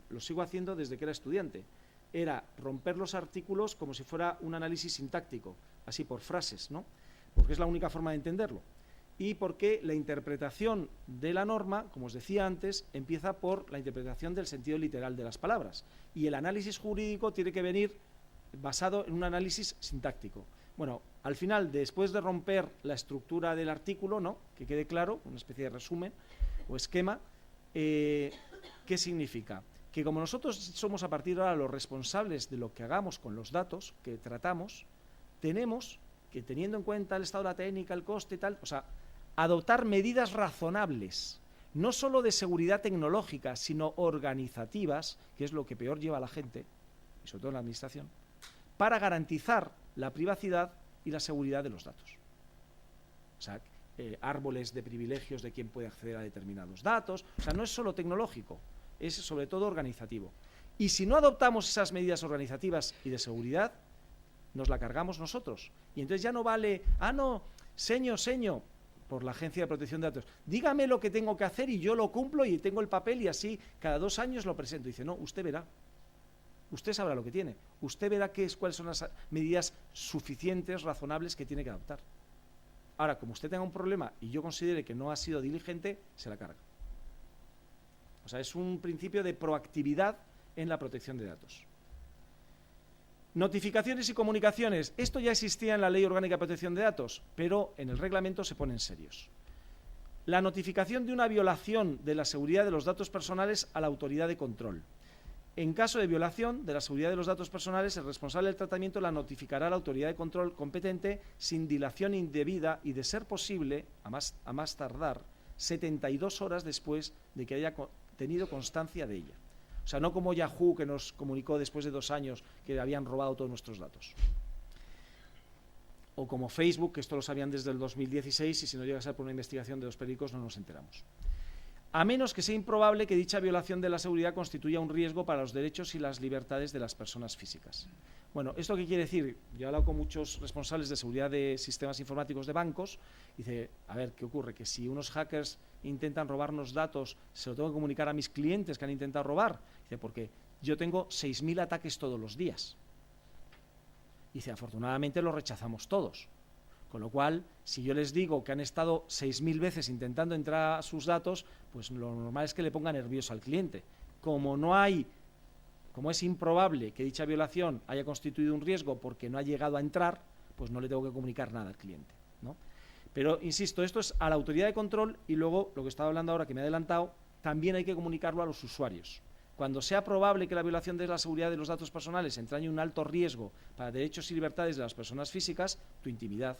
lo sigo haciendo desde que era estudiante, era romper los artículos como si fuera un análisis sintáctico, así por frases, ¿no? Porque es la única forma de entenderlo. Y porque la interpretación de la norma, como os decía antes, empieza por la interpretación del sentido literal de las palabras. Y el análisis jurídico tiene que venir basado en un análisis sintáctico. Bueno, al final, después de romper la estructura del artículo, ¿no?, que quede claro, una especie de resumen o esquema, ¿qué significa? Que como nosotros somos a partir de ahora los responsables de lo que hagamos con los datos que tratamos, tenemos que, teniendo en cuenta el estado de la técnica, el coste y tal, o sea, adoptar medidas razonables, no solo de seguridad tecnológica, sino organizativas, que es lo que peor lleva a la gente, y sobre todo en la administración, para garantizar la privacidad y la seguridad de los datos. O sea, árboles de privilegios de quién puede acceder a determinados datos, o sea, no es solo tecnológico, es sobre todo organizativo. Y si no adoptamos esas medidas organizativas y de seguridad, nos la cargamos nosotros. Y entonces ya no vale, no, señor, por la Agencia de Protección de Datos, dígame lo que tengo que hacer y yo lo cumplo y tengo el papel y así cada 2 años lo presento. Y dice, no, usted verá. Usted sabrá lo que tiene. Usted verá cuáles son las medidas suficientes, razonables que tiene que adoptar. Ahora, como usted tenga un problema y yo considere que no ha sido diligente, se la carga. O sea, es un principio de proactividad en la protección de datos. Notificaciones y comunicaciones. Esto ya existía en la Ley Orgánica de Protección de Datos, pero en el reglamento se ponen serios. La notificación de una violación de la seguridad de los datos personales a la autoridad de control. En caso de violación de la seguridad de los datos personales, el responsable del tratamiento la notificará a la autoridad de control competente sin dilación indebida y, de ser posible, a más tardar, 72 horas después de que haya tenido constancia de ella. O sea, no como Yahoo, que nos comunicó después de 2 años que habían robado todos nuestros datos. O como Facebook, que esto lo sabían desde el 2016 y si no llega a ser por una investigación de 2 periódicos no nos enteramos. A menos que sea improbable que dicha violación de la seguridad constituya un riesgo para los derechos y las libertades de las personas físicas. Bueno, ¿esto qué quiere decir? Yo he hablado con muchos responsables de seguridad de sistemas informáticos de bancos y dice, a ver, ¿qué ocurre? Que si unos hackers intentan robarnos datos, ¿se lo tengo que comunicar a mis clientes que han intentado robar? Dice, porque yo tengo 6.000 ataques todos los días. Dice, afortunadamente los rechazamos todos. Con lo cual, si yo les digo que han estado 6.000 veces intentando entrar a sus datos, pues lo normal es que le ponga nervioso al cliente. Como es improbable que dicha violación haya constituido un riesgo porque no ha llegado a entrar, pues no le tengo que comunicar nada al cliente, ¿no? Pero, insisto, esto es a la autoridad de control y luego, lo que estaba hablando ahora, que me he adelantado, también hay que comunicarlo a los usuarios. Cuando sea probable que la violación de la seguridad de los datos personales entrañe un alto riesgo para derechos y libertades de las personas físicas, tu intimidad,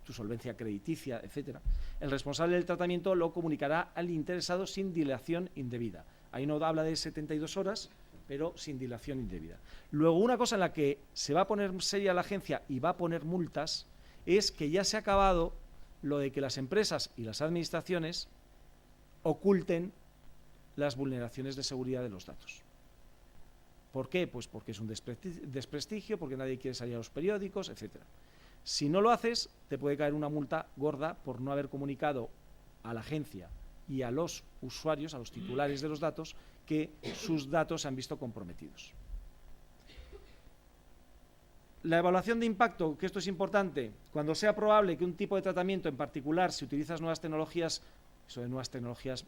tu solvencia crediticia, etcétera, el responsable del tratamiento lo comunicará al interesado sin dilación indebida. Ahí no habla de 72 horas, pero sin dilación indebida. Luego, una cosa en la que se va a poner seria la agencia y va a poner multas es que ya se ha acabado lo de que las empresas y las administraciones oculten las vulneraciones de seguridad de los datos. ¿Por qué? Pues porque es un desprestigio, porque nadie quiere salir a los periódicos, etc. Si no lo haces, te puede caer una multa gorda por no haber comunicado a la agencia y a los usuarios, a los titulares de los datos, que sus datos se han visto comprometidos. La evaluación de impacto, que esto es importante, cuando sea probable que un tipo de tratamiento en particular, si utilizas nuevas tecnologías, eso de nuevas tecnologías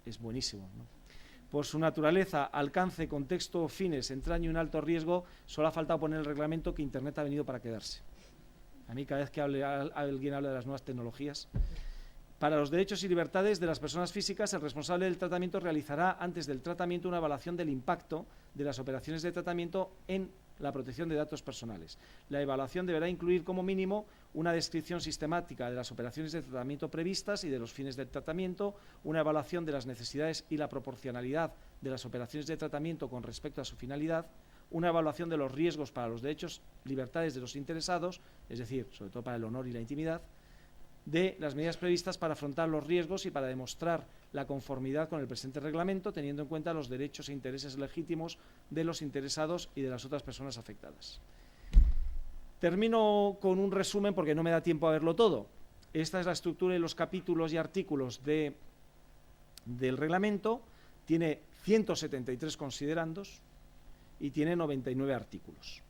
es buenísimo, ¿no? Por su naturaleza, alcance, contexto o fines, entrañe un alto riesgo, solo ha faltado poner el reglamento que Internet ha venido para quedarse. A mí cada vez que alguien habla de las nuevas tecnologías. Para los derechos y libertades de las personas físicas, el responsable del tratamiento realizará antes del tratamiento una evaluación del impacto de las operaciones de tratamiento en la protección de datos personales. La evaluación deberá incluir como mínimo una descripción sistemática de las operaciones de tratamiento previstas y de los fines del tratamiento, una evaluación de las necesidades y la proporcionalidad de las operaciones de tratamiento con respecto a su finalidad, una evaluación de los riesgos para los derechos y libertades de los interesados, es decir, sobre todo para el honor y la intimidad, de las medidas previstas para afrontar los riesgos y para demostrar la conformidad con el presente reglamento, teniendo en cuenta los derechos e intereses legítimos de los interesados y de las otras personas afectadas. Termino con un resumen porque no me da tiempo a verlo todo. Esta es la estructura y los capítulos y artículos del reglamento. Tiene 173 considerandos y tiene 99 artículos.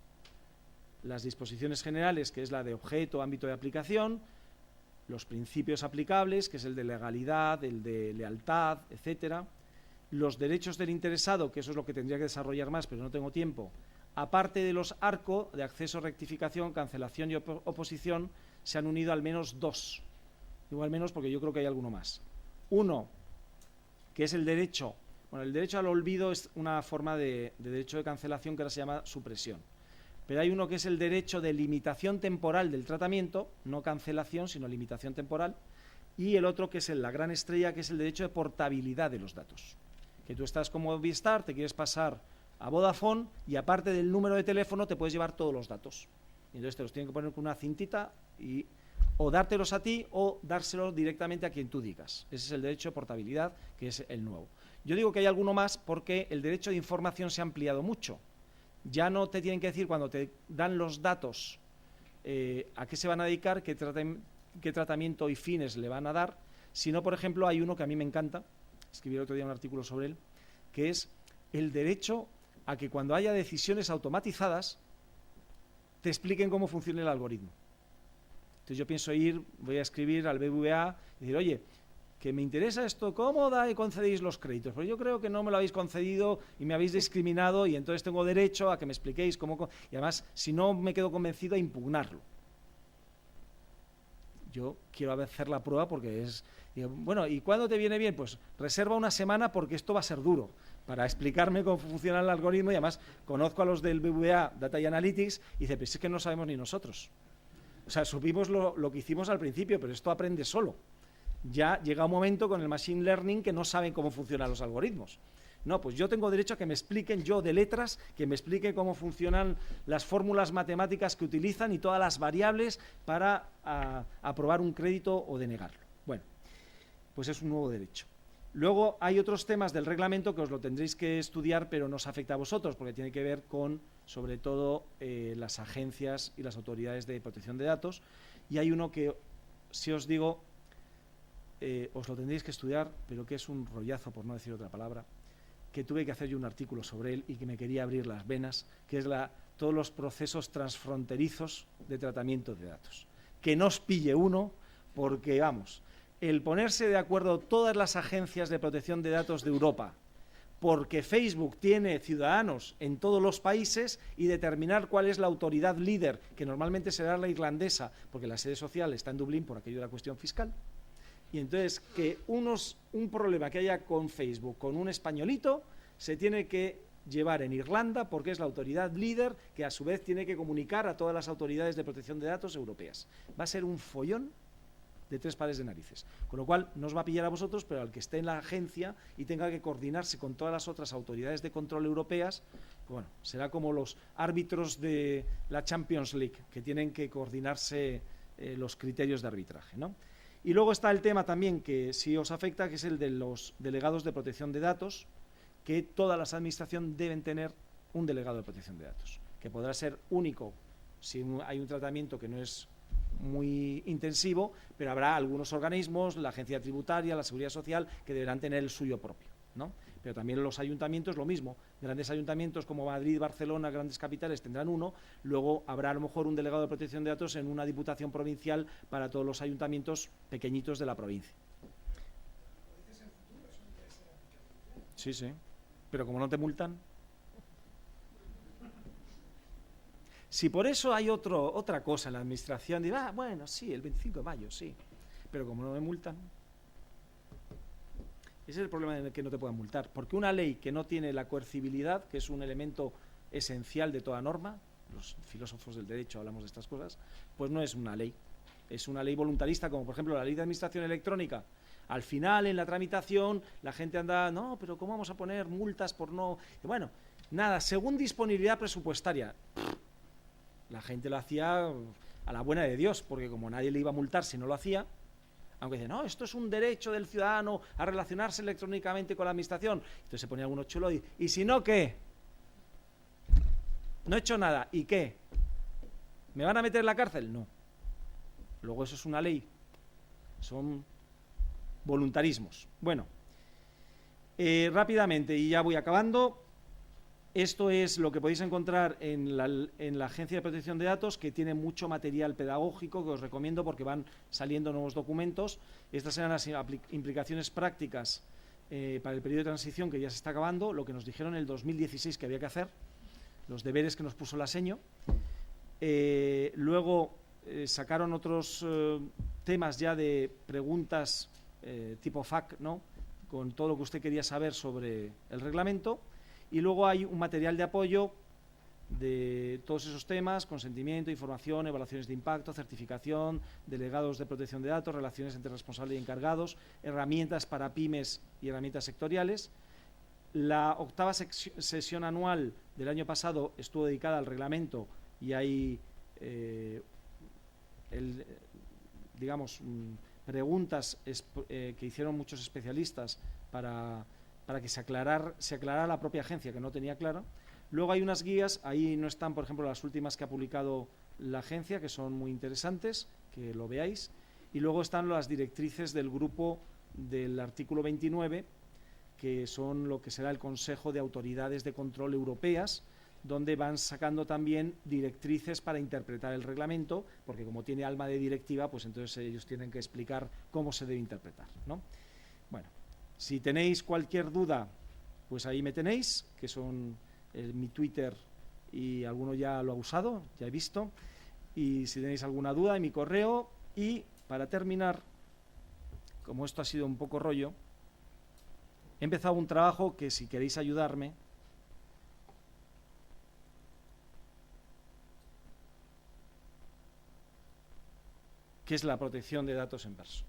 Las disposiciones generales, que es la de objeto, ámbito de aplicación, los principios aplicables, que es el de legalidad, el de lealtad, etcétera, los derechos del interesado, que eso es lo que tendría que desarrollar más, pero no tengo tiempo, aparte de los ARCO, de acceso, rectificación, cancelación y oposición, se han unido al menos dos, igual menos porque yo creo que hay alguno más. Uno, que es el derecho, bueno, el derecho al olvido es una forma de derecho de cancelación que ahora se llama supresión. Pero hay uno que es el derecho de limitación temporal del tratamiento, no cancelación, sino limitación temporal, y el otro que es la gran estrella, que es el derecho de portabilidad de los datos. Que tú estás como Movistar, te quieres pasar a Vodafone y aparte del número de teléfono te puedes llevar todos los datos. Y entonces te los tienen que poner con una cintita y o dártelos a ti o dárselos directamente a quien tú digas. Ese es el derecho de portabilidad, que es el nuevo. Yo digo que hay alguno más porque el derecho de información se ha ampliado mucho. Ya no te tienen que decir cuando te dan los datos a qué se van a dedicar, qué tratamiento y fines le van a dar, sino, por ejemplo, hay uno que a mí me encanta, escribí el otro día un artículo sobre él, que es el derecho a que cuando haya decisiones automatizadas te expliquen cómo funciona el algoritmo. Entonces yo pienso voy a escribir al BBVA y decir, oye, que me interesa esto, ¿cómo concedéis los créditos? Porque yo creo que no me lo habéis concedido y me habéis discriminado y entonces tengo derecho a que me expliquéis cómo... Y además, si no me quedo convencido, a impugnarlo. Yo quiero hacer la prueba porque es... Digo, bueno, ¿y cuándo te viene bien? Pues reserva una semana porque esto va a ser duro para explicarme cómo funciona el algoritmo y además conozco a los del BBVA Data y Analytics y dice, pues es que no sabemos ni nosotros. O sea, supimos lo que hicimos al principio, pero esto aprende solo. Ya llega un momento con el machine learning que no saben cómo funcionan los algoritmos. No, pues yo tengo derecho a que me expliquen, yo de letras, que me explique cómo funcionan las fórmulas matemáticas que utilizan y todas las variables para aprobar un crédito o denegarlo. Bueno, pues es un nuevo derecho. Luego hay otros temas del reglamento que os lo tendréis que estudiar, pero no os afecta a vosotros, porque tiene que ver con, sobre todo, las agencias y las autoridades de protección de datos. Y hay uno que, si os digo... os lo tendréis que estudiar, pero que es un rollazo, por no decir otra palabra, que tuve que hacer yo un artículo sobre él y que me quería abrir las venas, que es todos los procesos transfronterizos de tratamiento de datos. Que no os pille uno, porque, vamos, el ponerse de acuerdo todas las agencias de protección de datos de Europa, porque Facebook tiene ciudadanos en todos los países y determinar cuál es la autoridad líder, que normalmente será la irlandesa, porque la sede social está en Dublín por aquello de la cuestión fiscal. Y entonces que un problema que haya con Facebook, con un españolito, se tiene que llevar en Irlanda porque es la autoridad líder que a su vez tiene que comunicar a todas las autoridades de protección de datos europeas. Va a ser un follón de 3 pares de narices. Con lo cual, no os va a pillar a vosotros, pero al que esté en la agencia y tenga que coordinarse con todas las otras autoridades de control europeas, pues bueno, será como los árbitros de la Champions League, que tienen que coordinarse los criterios de arbitraje, ¿no? Y luego está el tema también que sí os afecta, que es el de los delegados de protección de datos, que todas las administraciones deben tener un delegado de protección de datos, que podrá ser único si hay un tratamiento que no es muy intensivo, pero habrá algunos organismos, la agencia tributaria, la seguridad social, que deberán tener el suyo propio, ¿no? Pero también los ayuntamientos lo mismo, grandes ayuntamientos como Madrid, Barcelona, grandes capitales tendrán uno, luego habrá a lo mejor un delegado de protección de datos en una diputación provincial para todos los ayuntamientos pequeñitos de la provincia. Sí, sí, pero como no te multan. Si por eso hay otra cosa en la administración, dirá, bueno, sí, el 25 de mayo, sí, pero como no me multan. Ese es el problema en el que no te puedan multar, porque una ley que no tiene la coercibilidad, que es un elemento esencial de toda norma, los filósofos del derecho hablamos de estas cosas, pues no es una ley, es una ley voluntarista, como por ejemplo la ley de administración electrónica. Al final, en la tramitación, la gente anda, no, pero ¿cómo vamos a poner multas por no...? Bueno, nada, según disponibilidad presupuestaria. La gente lo hacía a la buena de Dios, porque como nadie le iba a multar si no lo hacía, aunque dice, no, esto es un derecho del ciudadano a relacionarse electrónicamente con la administración. Entonces se ponía alguno chulo y si no, ¿qué? No he hecho nada, ¿y qué? ¿Me van a meter en la cárcel? No. Luego eso es una ley. Son voluntarismos. Bueno, rápidamente, y ya voy acabando. Esto es lo que podéis encontrar en la Agencia de Protección de Datos, que tiene mucho material pedagógico que os recomiendo porque van saliendo nuevos documentos. Estas eran las implicaciones prácticas para el periodo de transición que ya se está acabando, lo que nos dijeron en el 2016 que había que hacer, los deberes que nos puso la Seño. Luego sacaron otros temas ya de preguntas tipo FAQ, ¿no?, con todo lo que usted quería saber sobre el reglamento. Y luego hay un material de apoyo de todos esos temas: consentimiento, información, evaluaciones de impacto, certificación, delegados de protección de datos, relaciones entre responsable y encargados, herramientas para pymes y herramientas sectoriales. La 8ª sesión anual del año pasado estuvo dedicada al reglamento y hay, preguntas que hicieron muchos especialistas para que se aclarara la propia agencia, que no tenía claro. Luego hay unas guías, ahí no están, por ejemplo, las últimas que ha publicado la agencia, que son muy interesantes, que lo veáis. Y luego están las directrices del grupo del artículo 29, que son lo que será el Consejo de Autoridades de Control Europeas, donde van sacando también directrices para interpretar el reglamento, porque como tiene alma de directiva, pues entonces ellos tienen que explicar cómo se debe interpretar, ¿no? Bueno, si tenéis cualquier duda, pues ahí me tenéis, que son mi Twitter, y alguno ya lo ha usado, ya he visto. Y si tenéis alguna duda, en mi correo. Y para terminar, como esto ha sido un poco rollo, he empezado un trabajo que, si queréis ayudarme, que es la protección de datos en verso.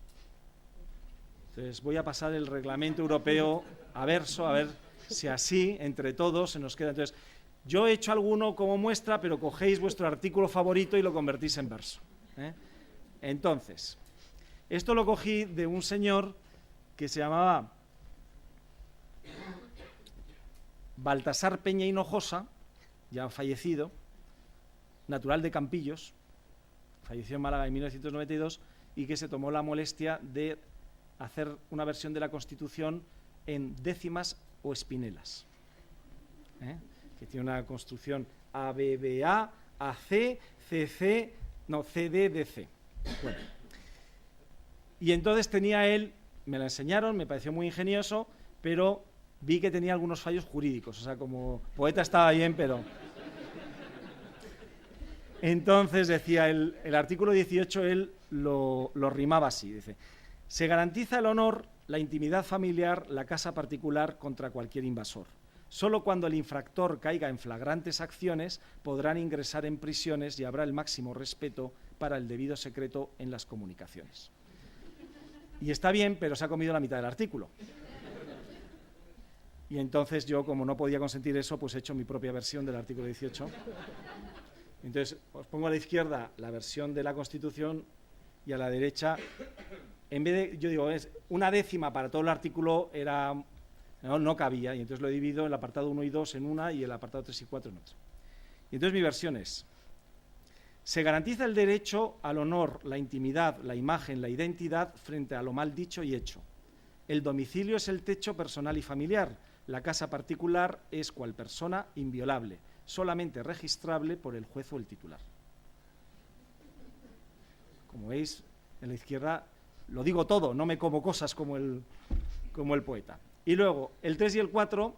Entonces voy a pasar el reglamento europeo a verso, a ver si así, entre todos, se nos queda. Entonces, yo he hecho alguno como muestra, pero cogéis vuestro artículo favorito y lo convertís en verso, ¿eh? Entonces, esto lo cogí de un señor que se llamaba Baltasar Peña Hinojosa, ya fallecido, natural de Campillos, falleció en Málaga en 1992, y que se tomó la molestia de hacer una versión de la Constitución en décimas o espinelas, que tiene una construcción ABBA, AC, CC, no, CDDC. Bueno. Y entonces tenía él, me la enseñaron, me pareció muy ingenioso, pero vi que tenía algunos fallos jurídicos, o sea, como poeta estaba bien, pero... Entonces decía, el artículo 18, él lo rimaba así, dice: se garantiza el honor, la intimidad familiar, la casa particular contra cualquier invasor. Solo cuando el infractor caiga en flagrantes acciones podrán ingresar en prisiones y habrá el máximo respeto para el debido secreto en las comunicaciones. Y está bien, pero se ha comido la mitad del artículo. Y entonces yo, como no podía consentir eso, pues he hecho mi propia versión del artículo 18. Entonces, os pongo a la izquierda la versión de la Constitución y a la derecha, en vez de, yo digo, es una décima para todo el artículo, no cabía, y entonces lo he dividido en el apartado 1 y 2 en una y el apartado 3 y 4 en otra. Y entonces mi versión es: se garantiza el derecho al honor, la intimidad, la imagen, la identidad frente a lo mal dicho y hecho. El domicilio es el techo personal y familiar. La casa particular es cual persona inviolable, solamente registrable por el juez o el titular. Como veis, en la izquierda lo digo todo, no me como cosas como el poeta. Y luego, el 3 y el 4,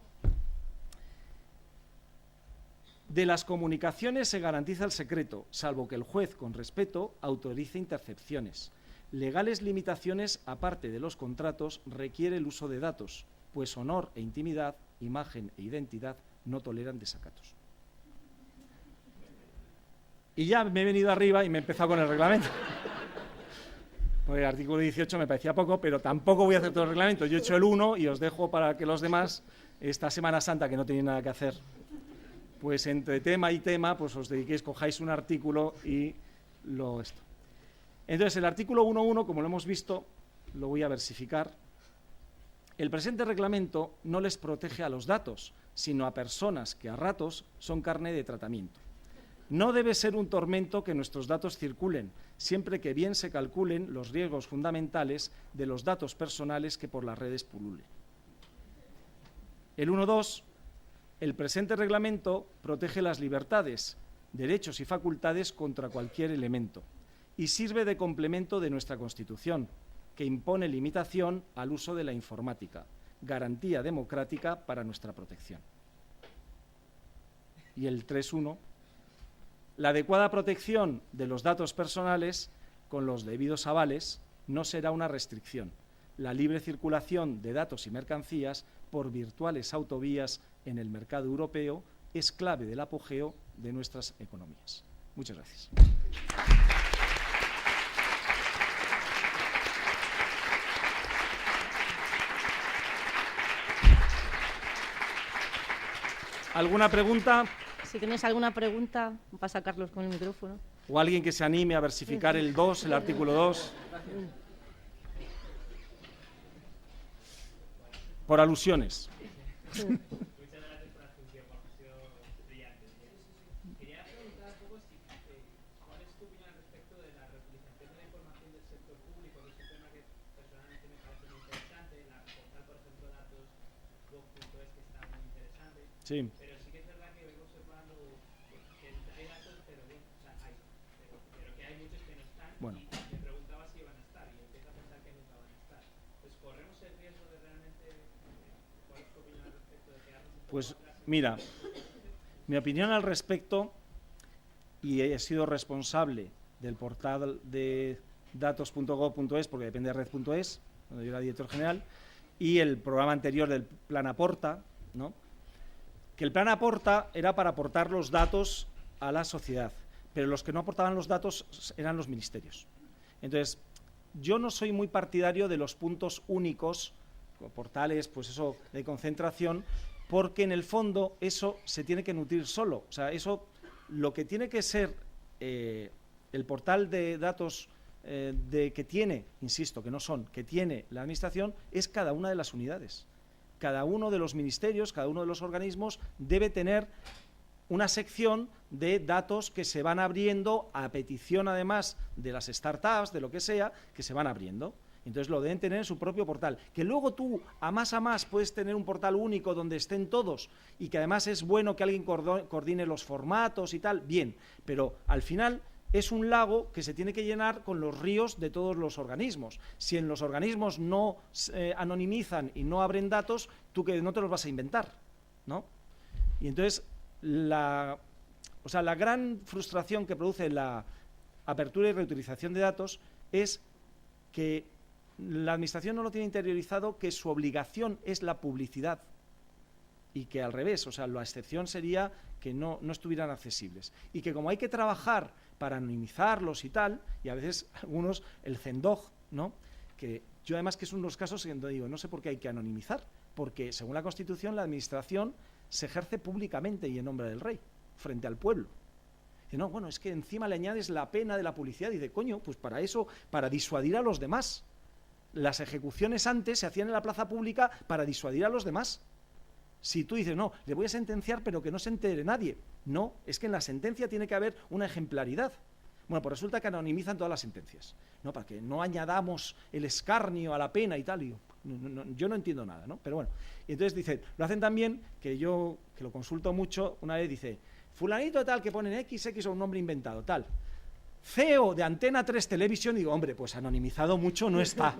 de las comunicaciones se garantiza el secreto, salvo que el juez, con respeto, autorice intercepciones. Legales limitaciones, aparte de los contratos, requiere el uso de datos, pues honor e intimidad, imagen e identidad no toleran desacatos. Y ya me he venido arriba y me he empezado con el reglamento. Porque el artículo 18 me parecía poco, pero tampoco voy a hacer todo el reglamento. Yo he hecho el 1 y os dejo para que los demás, esta Semana Santa, que no tenéis nada que hacer, pues entre tema y tema, pues os dediquéis, cojáis un artículo y esto. Entonces, el artículo 1.1, como lo hemos visto, lo voy a versificar. El presente reglamento no les protege a los datos, sino a personas que a ratos son carne de tratamiento. No debe ser un tormento que nuestros datos circulen, siempre que bien se calculen los riesgos fundamentales de los datos personales que por las redes pululen. El 1.2. El presente reglamento protege las libertades, derechos y facultades contra cualquier elemento y sirve de complemento de nuestra Constitución, que impone limitación al uso de la informática, garantía democrática para nuestra protección. Y el 3.1. La adecuada protección de los datos personales, con los debidos avales, no será una restricción. La libre circulación de datos y mercancías por virtuales autovías en el mercado europeo es clave del apogeo de nuestras economías. Muchas gracias. ¿Alguna pregunta? Si tenéis alguna pregunta, pasa Carlos con el micrófono. ¿O alguien que se anime a versificar el 2, el artículo 2? Por alusiones. Muchas gracias por la función, por ha sido brillante. Quería preguntar un poco cuál es tu opinión al respecto de la reutilización de la información del sector público, que es un tema que personalmente me parece muy interesante, la portal, por ejemplo, datos.gov.es, que está muy interesante. Sí. Pero sí que es verdad que vengo observando que hay datos, pero bien, o sea, pero que hay muchos que no están. Bueno. Y me preguntaba si iban a estar y empiezo a pensar que nunca van a estar. Pues corremos el riesgo de realmente, ¿cuál es tu opinión al respecto de quedarnos un poco Pues atrás? mira, mi opinión al respecto, y he sido responsable del portal de datos.gov.es, porque depende de red.es, donde yo era director general, y el programa anterior del Plan Aporta, ¿no? Que el Plan Aporta era para aportar los datos a la sociedad, pero los que no aportaban los datos eran los ministerios. Entonces, yo no soy muy partidario de los puntos únicos, portales, pues eso, de concentración, porque en el fondo eso se tiene que nutrir solo. O sea, eso, lo que tiene que ser el portal de datos que tiene, insisto, que no son, que tiene la Administración, es cada una de las unidades. Cada uno de los ministerios, cada uno de los organismos debe tener una sección de datos que se van abriendo a petición, además, de las startups, de lo que sea, que se van abriendo. Entonces lo deben tener en su propio portal. Que luego tú, a más, puedes tener un portal único donde estén todos y que además es bueno que alguien coordine los formatos y tal, bien. Pero al final es un lago que se tiene que llenar con los ríos de todos los organismos. Si en los organismos no anonimizan y no abren datos, tú que no te los vas a inventar, ¿no? Y entonces la gran frustración que produce la apertura y reutilización de datos es que la Administración no lo tiene interiorizado, que su obligación es la publicidad y que al revés, o sea, la excepción sería que no estuvieran accesibles. Y que como hay que trabajar para anonimizarlos y tal, y a veces algunos, el CENDOG, ¿no?, que Yo además que es uno de los casos en donde digo, no sé por qué hay que anonimizar, porque según la Constitución la administración se ejerce públicamente y en nombre del rey, frente al pueblo. Dice, no, bueno, es que encima le añades la pena de la publicidad. Dice, coño, pues para eso, para disuadir a los demás. Las ejecuciones antes se hacían en la plaza pública para disuadir a los demás. Si tú dices, no, le voy a sentenciar pero que no se entere nadie. No, es que en la sentencia tiene que haber una ejemplaridad. Bueno, pues resulta que anonimizan todas las sentencias, ¿no? Para que no añadamos el escarnio a la pena y tal. Y yo no entiendo nada, ¿no? Pero bueno, y entonces dice, lo hacen también, que yo, que lo consulto mucho, una vez dice, fulanito tal, que ponen XX o un nombre inventado, tal. CEO de Antena 3 Televisión, y digo, hombre, pues anonimizado mucho no está.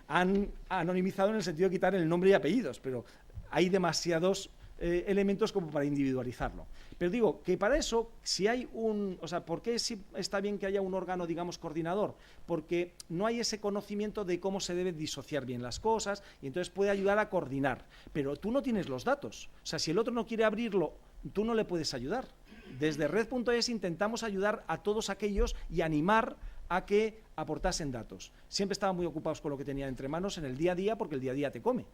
Han anonimizado en el sentido de quitar el nombre y apellidos, pero hay demasiados elementos como para individualizarlo. Pero digo que para eso, si hay un... O sea, ¿por qué sí está bien que haya un órgano, digamos, coordinador? Porque no hay ese conocimiento de cómo se deben disociar bien las cosas y entonces puede ayudar a coordinar. Pero tú no tienes los datos. O sea, si el otro no quiere abrirlo, tú no le puedes ayudar. Desde Red.es intentamos ayudar a todos aquellos y animar a que aportasen datos. Siempre estaban muy ocupados con lo que tenían entre manos en el día a día, porque el día a día te come.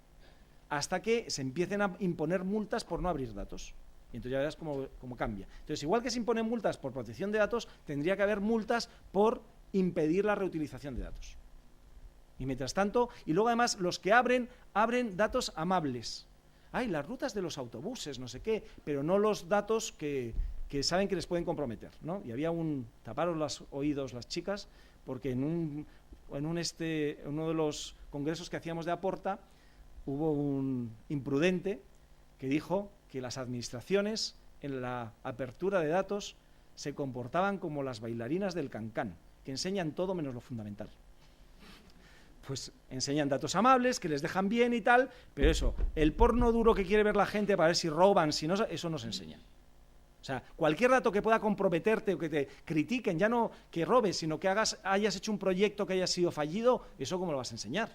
Hasta que se empiecen a imponer multas por no abrir datos. Y entonces ya verás cómo cambia. Entonces, igual que se imponen multas por protección de datos, tendría que haber multas por impedir la reutilización de datos. Y mientras tanto, y luego además los que abren datos amables. Hay las rutas de los autobuses, no sé qué, pero no los datos que saben que les pueden comprometer, ¿no? Y había taparon los oídos las chicas, porque en uno de los congresos que hacíamos de Aporta, hubo un imprudente que dijo que las administraciones en la apertura de datos se comportaban como las bailarinas del cancán, que enseñan todo menos lo fundamental. Pues enseñan datos amables, que les dejan bien y tal, pero eso, el porno duro que quiere ver la gente para ver si roban, si no, eso no se enseña. O sea, cualquier dato que pueda comprometerte o que te critiquen, ya no que robes, sino que hayas hecho un proyecto que haya sido fallido, ¿eso cómo lo vas a enseñar?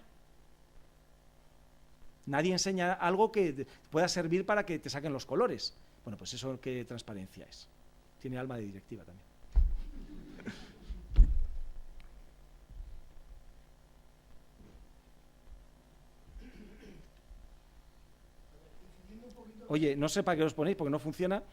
Nadie enseña algo que pueda servir para que te saquen los colores. Bueno, pues eso qué transparencia es. Tiene alma de directiva también. Oye, no sé para qué os ponéis porque no funciona.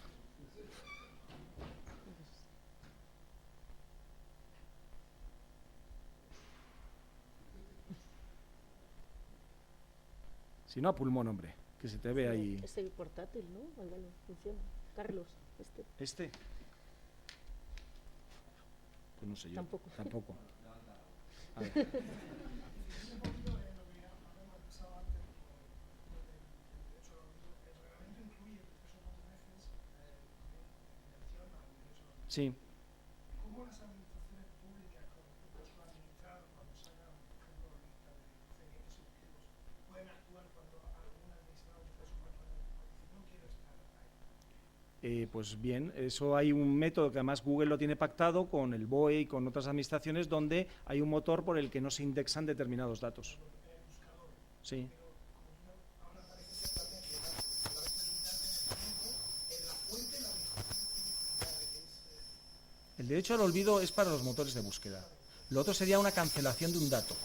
Si no, a pulmón, hombre, que se te ve ahí. Este portátil, ¿no? Vale, funciona. Carlos, ¿Este? Pues no sé yo. Tampoco. A ver. Sí. ¿Cómo las administraciones públicas con respecto a su administrar cuando sacan, por ejemplo, lista de procedimientos selectivos, pueden actuar cuando algún administrador de su parte no quiere estar ahí? Pues bien, eso hay un método que además Google lo tiene pactado con el BOE y con otras administraciones donde hay un motor por el que no se indexan determinados datos. Sí. El derecho al olvido es para los motores de búsqueda. Lo otro sería una cancelación de un dato,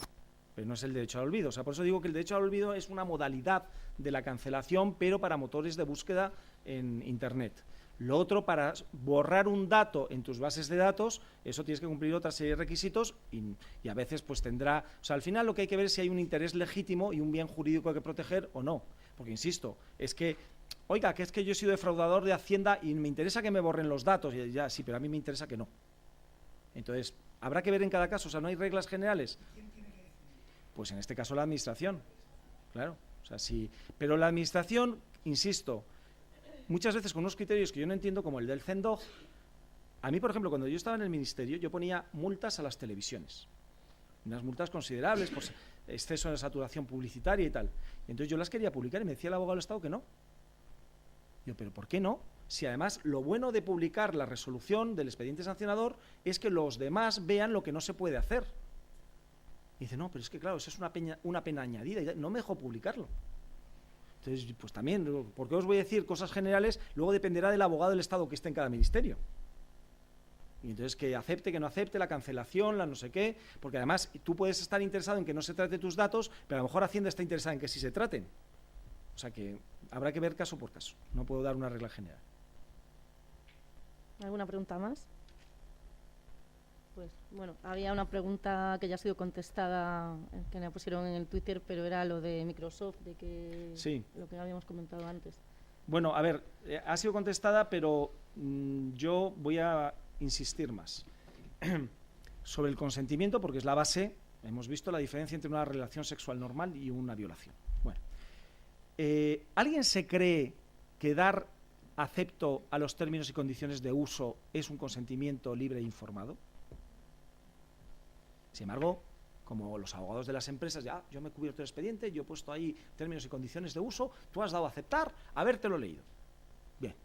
pero no es el derecho al olvido. O sea, por eso digo que el derecho al olvido es una modalidad de la cancelación, pero para motores de búsqueda en Internet. Lo otro, para borrar un dato en tus bases de datos, eso tienes que cumplir otra serie de requisitos y a veces pues tendrá... O sea, al final lo que hay que ver es si hay un interés legítimo y un bien jurídico que proteger o no. Porque, insisto, es que... Oiga, que es que yo he sido defraudador de Hacienda y me interesa que me borren los datos. Y ya, sí, pero a mí me interesa que no. Entonces, habrá que ver en cada caso. O sea, no hay reglas generales. Pues en este caso la administración. Claro. O sea, sí. Pero la administración, insisto, muchas veces con unos criterios que yo no entiendo, como el del CENDOG. A mí, por ejemplo, cuando yo estaba en el ministerio, yo ponía multas a las televisiones. Unas multas considerables por exceso de saturación publicitaria y tal. Y entonces yo las quería publicar y me decía el abogado del Estado que no. Yo, ¿pero por qué no? Si además lo bueno de publicar la resolución del expediente sancionador es que los demás vean lo que no se puede hacer. Y dice, no, pero es que claro, eso es una pena añadida y no me dejó publicarlo. Entonces, pues también, ¿por qué os voy a decir cosas generales? Luego dependerá del abogado del Estado que esté en cada ministerio. Y entonces que acepte, que no acepte, la cancelación, la no sé qué, porque además tú puedes estar interesado en que no se trate tus datos, pero a lo mejor Hacienda está interesada en que sí se traten. O sea que habrá que ver caso por caso, no puedo dar una regla general. ¿Alguna pregunta más? Pues bueno, había una pregunta que ya ha sido contestada, que me pusieron en el Twitter, pero era lo de Microsoft, de que Sí. lo que habíamos comentado antes. Bueno, a ver, ha sido contestada, pero yo voy a insistir más sobre el consentimiento, porque es la base. Hemos visto la diferencia entre una relación sexual normal y una violación. Bueno, ¿alguien se cree que dar acepto a los términos y condiciones de uso es un consentimiento libre e informado? Sin embargo, como los abogados de las empresas, ya, yo me he cubierto el expediente, yo he puesto ahí términos y condiciones de uso, tú has dado a aceptar, habértelo leído. Bien.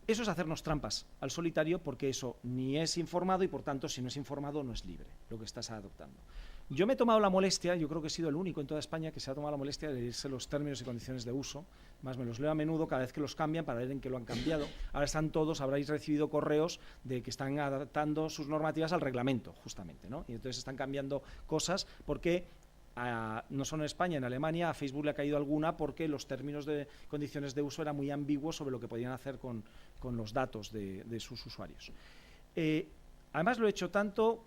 Eso es hacernos trampas al solitario, porque eso ni es informado y, por tanto, si no es informado, no es libre lo que estás adoptando. Yo me he tomado la molestia, yo creo que he sido el único en toda España que se ha tomado la molestia de leerse los términos y condiciones de uso, más me los leo a menudo cada vez que los cambian para ver en qué lo han cambiado. Ahora están todos, habréis recibido correos de que están adaptando sus normativas al reglamento, justamente, ¿no? Y entonces están cambiando cosas porque no solo en España, en Alemania a Facebook le ha caído alguna porque los términos de condiciones de uso eran muy ambiguos sobre lo que podían hacer con los datos de sus usuarios. Además lo he hecho tanto,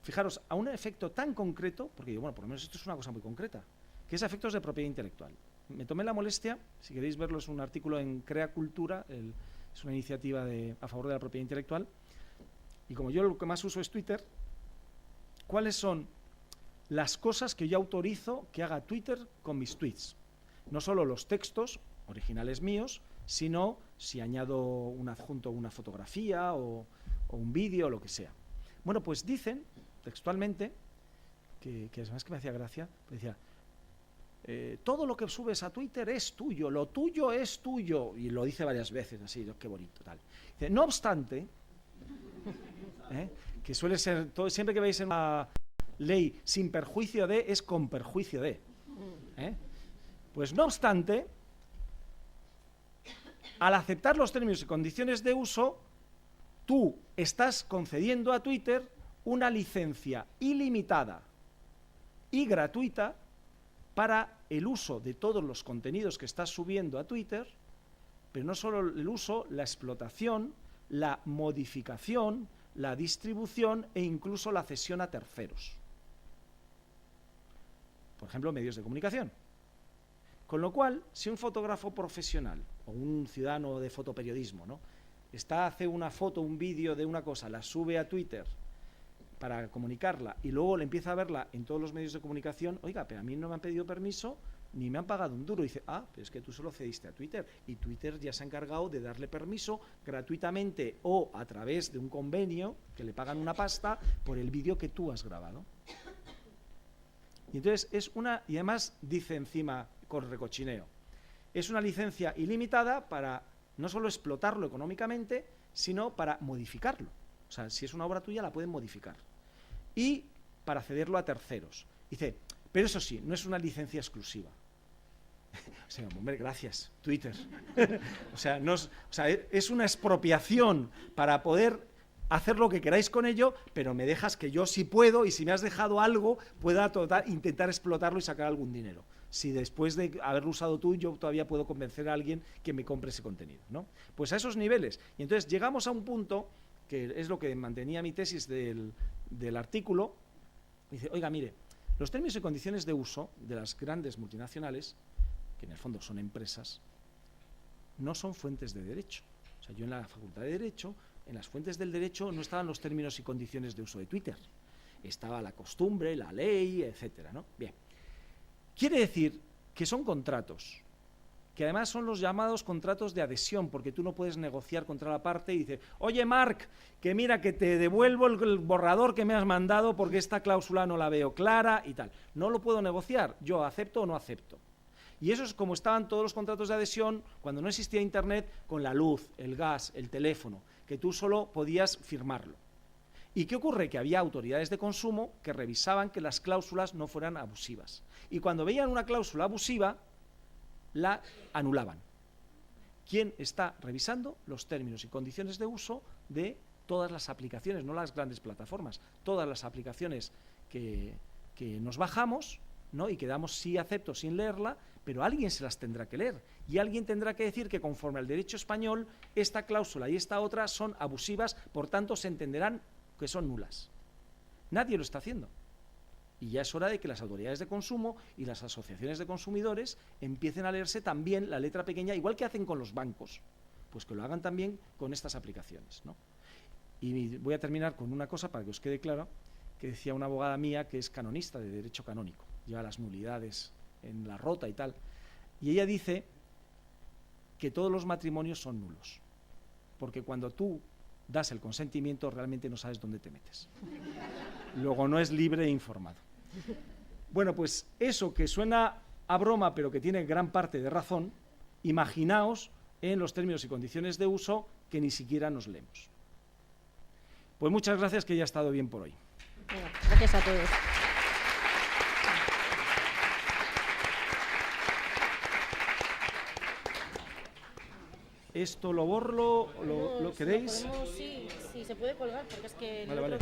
fijaros, a un efecto tan concreto, porque digo, bueno, por lo menos esto es una cosa muy concreta, que es a efectos de propiedad intelectual. Me tomé la molestia, si queréis verlo, es un artículo en Crea Cultura, es una iniciativa a favor de la propiedad intelectual, y como yo lo que más uso es Twitter, ¿cuáles son las cosas que yo autorizo que haga Twitter con mis tweets? No solo los textos originales míos, sino si añado un adjunto, una fotografía o un vídeo o lo que sea. Bueno, pues dicen textualmente, que además que me hacía gracia, decía, todo lo que subes a Twitter es tuyo, lo tuyo es tuyo, y lo dice varias veces así, qué bonito, tal. Dice, no obstante, que suele ser, siempre que veis en una ley sin perjuicio de, es con perjuicio de. Pues no obstante, al aceptar los términos y condiciones de uso, tú estás concediendo a Twitter una licencia ilimitada y gratuita para el uso de todos los contenidos que estás subiendo a Twitter, pero no solo el uso, la explotación, la modificación, la distribución e incluso la cesión a terceros. Por ejemplo, medios de comunicación. Con lo cual, si un fotógrafo profesional o un ciudadano de fotoperiodismo, ¿no?, hace una foto, un vídeo de una cosa, la sube a Twitter para comunicarla y luego le empieza a verla en todos los medios de comunicación, oiga, pero a mí no me han pedido permiso ni me han pagado un duro. Y dice, pero es que tú solo cediste a Twitter y Twitter ya se ha encargado de darle permiso gratuitamente o a través de un convenio que le pagan una pasta por el vídeo que tú has grabado. Y entonces y además dice encima con recochineo, es una licencia ilimitada para no solo explotarlo económicamente, sino para modificarlo. O sea, si es una obra tuya la pueden modificar. Y para cederlo a terceros. Dice, pero eso sí, no es una licencia exclusiva. O sea, hombre, gracias, Twitter. O sea, es una expropiación para poder hacer lo que queráis con ello, pero me dejas que yo sí puedo, y si me has dejado algo, pueda intentar explotarlo y sacar algún dinero. Si después de haberlo usado tú, yo todavía puedo convencer a alguien que me compre ese contenido, ¿no? Pues a esos niveles. Y entonces llegamos a un punto, que es lo que mantenía mi tesis del artículo, dice, oiga, mire, los términos y condiciones de uso de las grandes multinacionales, que en el fondo son empresas, no son fuentes de derecho. O sea, yo en la Facultad de Derecho, en las fuentes del derecho no estaban los términos y condiciones de uso de Twitter. Estaba la costumbre, la ley, etcétera, ¿no? Bien. Quiere decir que son contratos, que además son los llamados contratos de adhesión, porque tú no puedes negociar contra la parte y dices, oye, Marc, que mira, que te devuelvo el borrador que me has mandado porque esta cláusula no la veo clara y tal. No lo puedo negociar, yo acepto o no acepto. Y eso es como estaban todos los contratos de adhesión cuando no existía Internet, con la luz, el gas, el teléfono, que tú solo podías firmarlo. ¿Y qué ocurre? Que había autoridades de consumo que revisaban que las cláusulas no fueran abusivas. Y cuando veían una cláusula abusiva, la anulaban. ¿Quién está revisando los términos y condiciones de uso de todas las aplicaciones, no las grandes plataformas, todas las aplicaciones que nos bajamos, ¿no? Y que damos sí acepto sin leerla, pero alguien se las tendrá que leer y alguien tendrá que decir que conforme al derecho español esta cláusula y esta otra son abusivas, por tanto se entenderán que son nulas. Nadie lo está haciendo. Y ya es hora de que las autoridades de consumo y las asociaciones de consumidores empiecen a leerse también la letra pequeña, igual que hacen con los bancos, pues que lo hagan también con estas aplicaciones, ¿no? Y voy a terminar con una cosa para que os quede claro, que decía una abogada mía que es canonista de derecho canónico, lleva las nulidades en la rota y tal, y ella dice que todos los matrimonios son nulos, porque cuando tú das el consentimiento realmente no sabes dónde te metes. Luego no es libre e informado. Bueno, pues eso que suena a broma pero que tiene gran parte de razón, imaginaos en los términos y condiciones de uso que ni siquiera nos leemos. Pues muchas gracias, que ya ha estado bien por hoy. Venga, gracias a todos. Esto lo borro, lo queréis. Sí, se puede colgar porque es que... Vale, vale.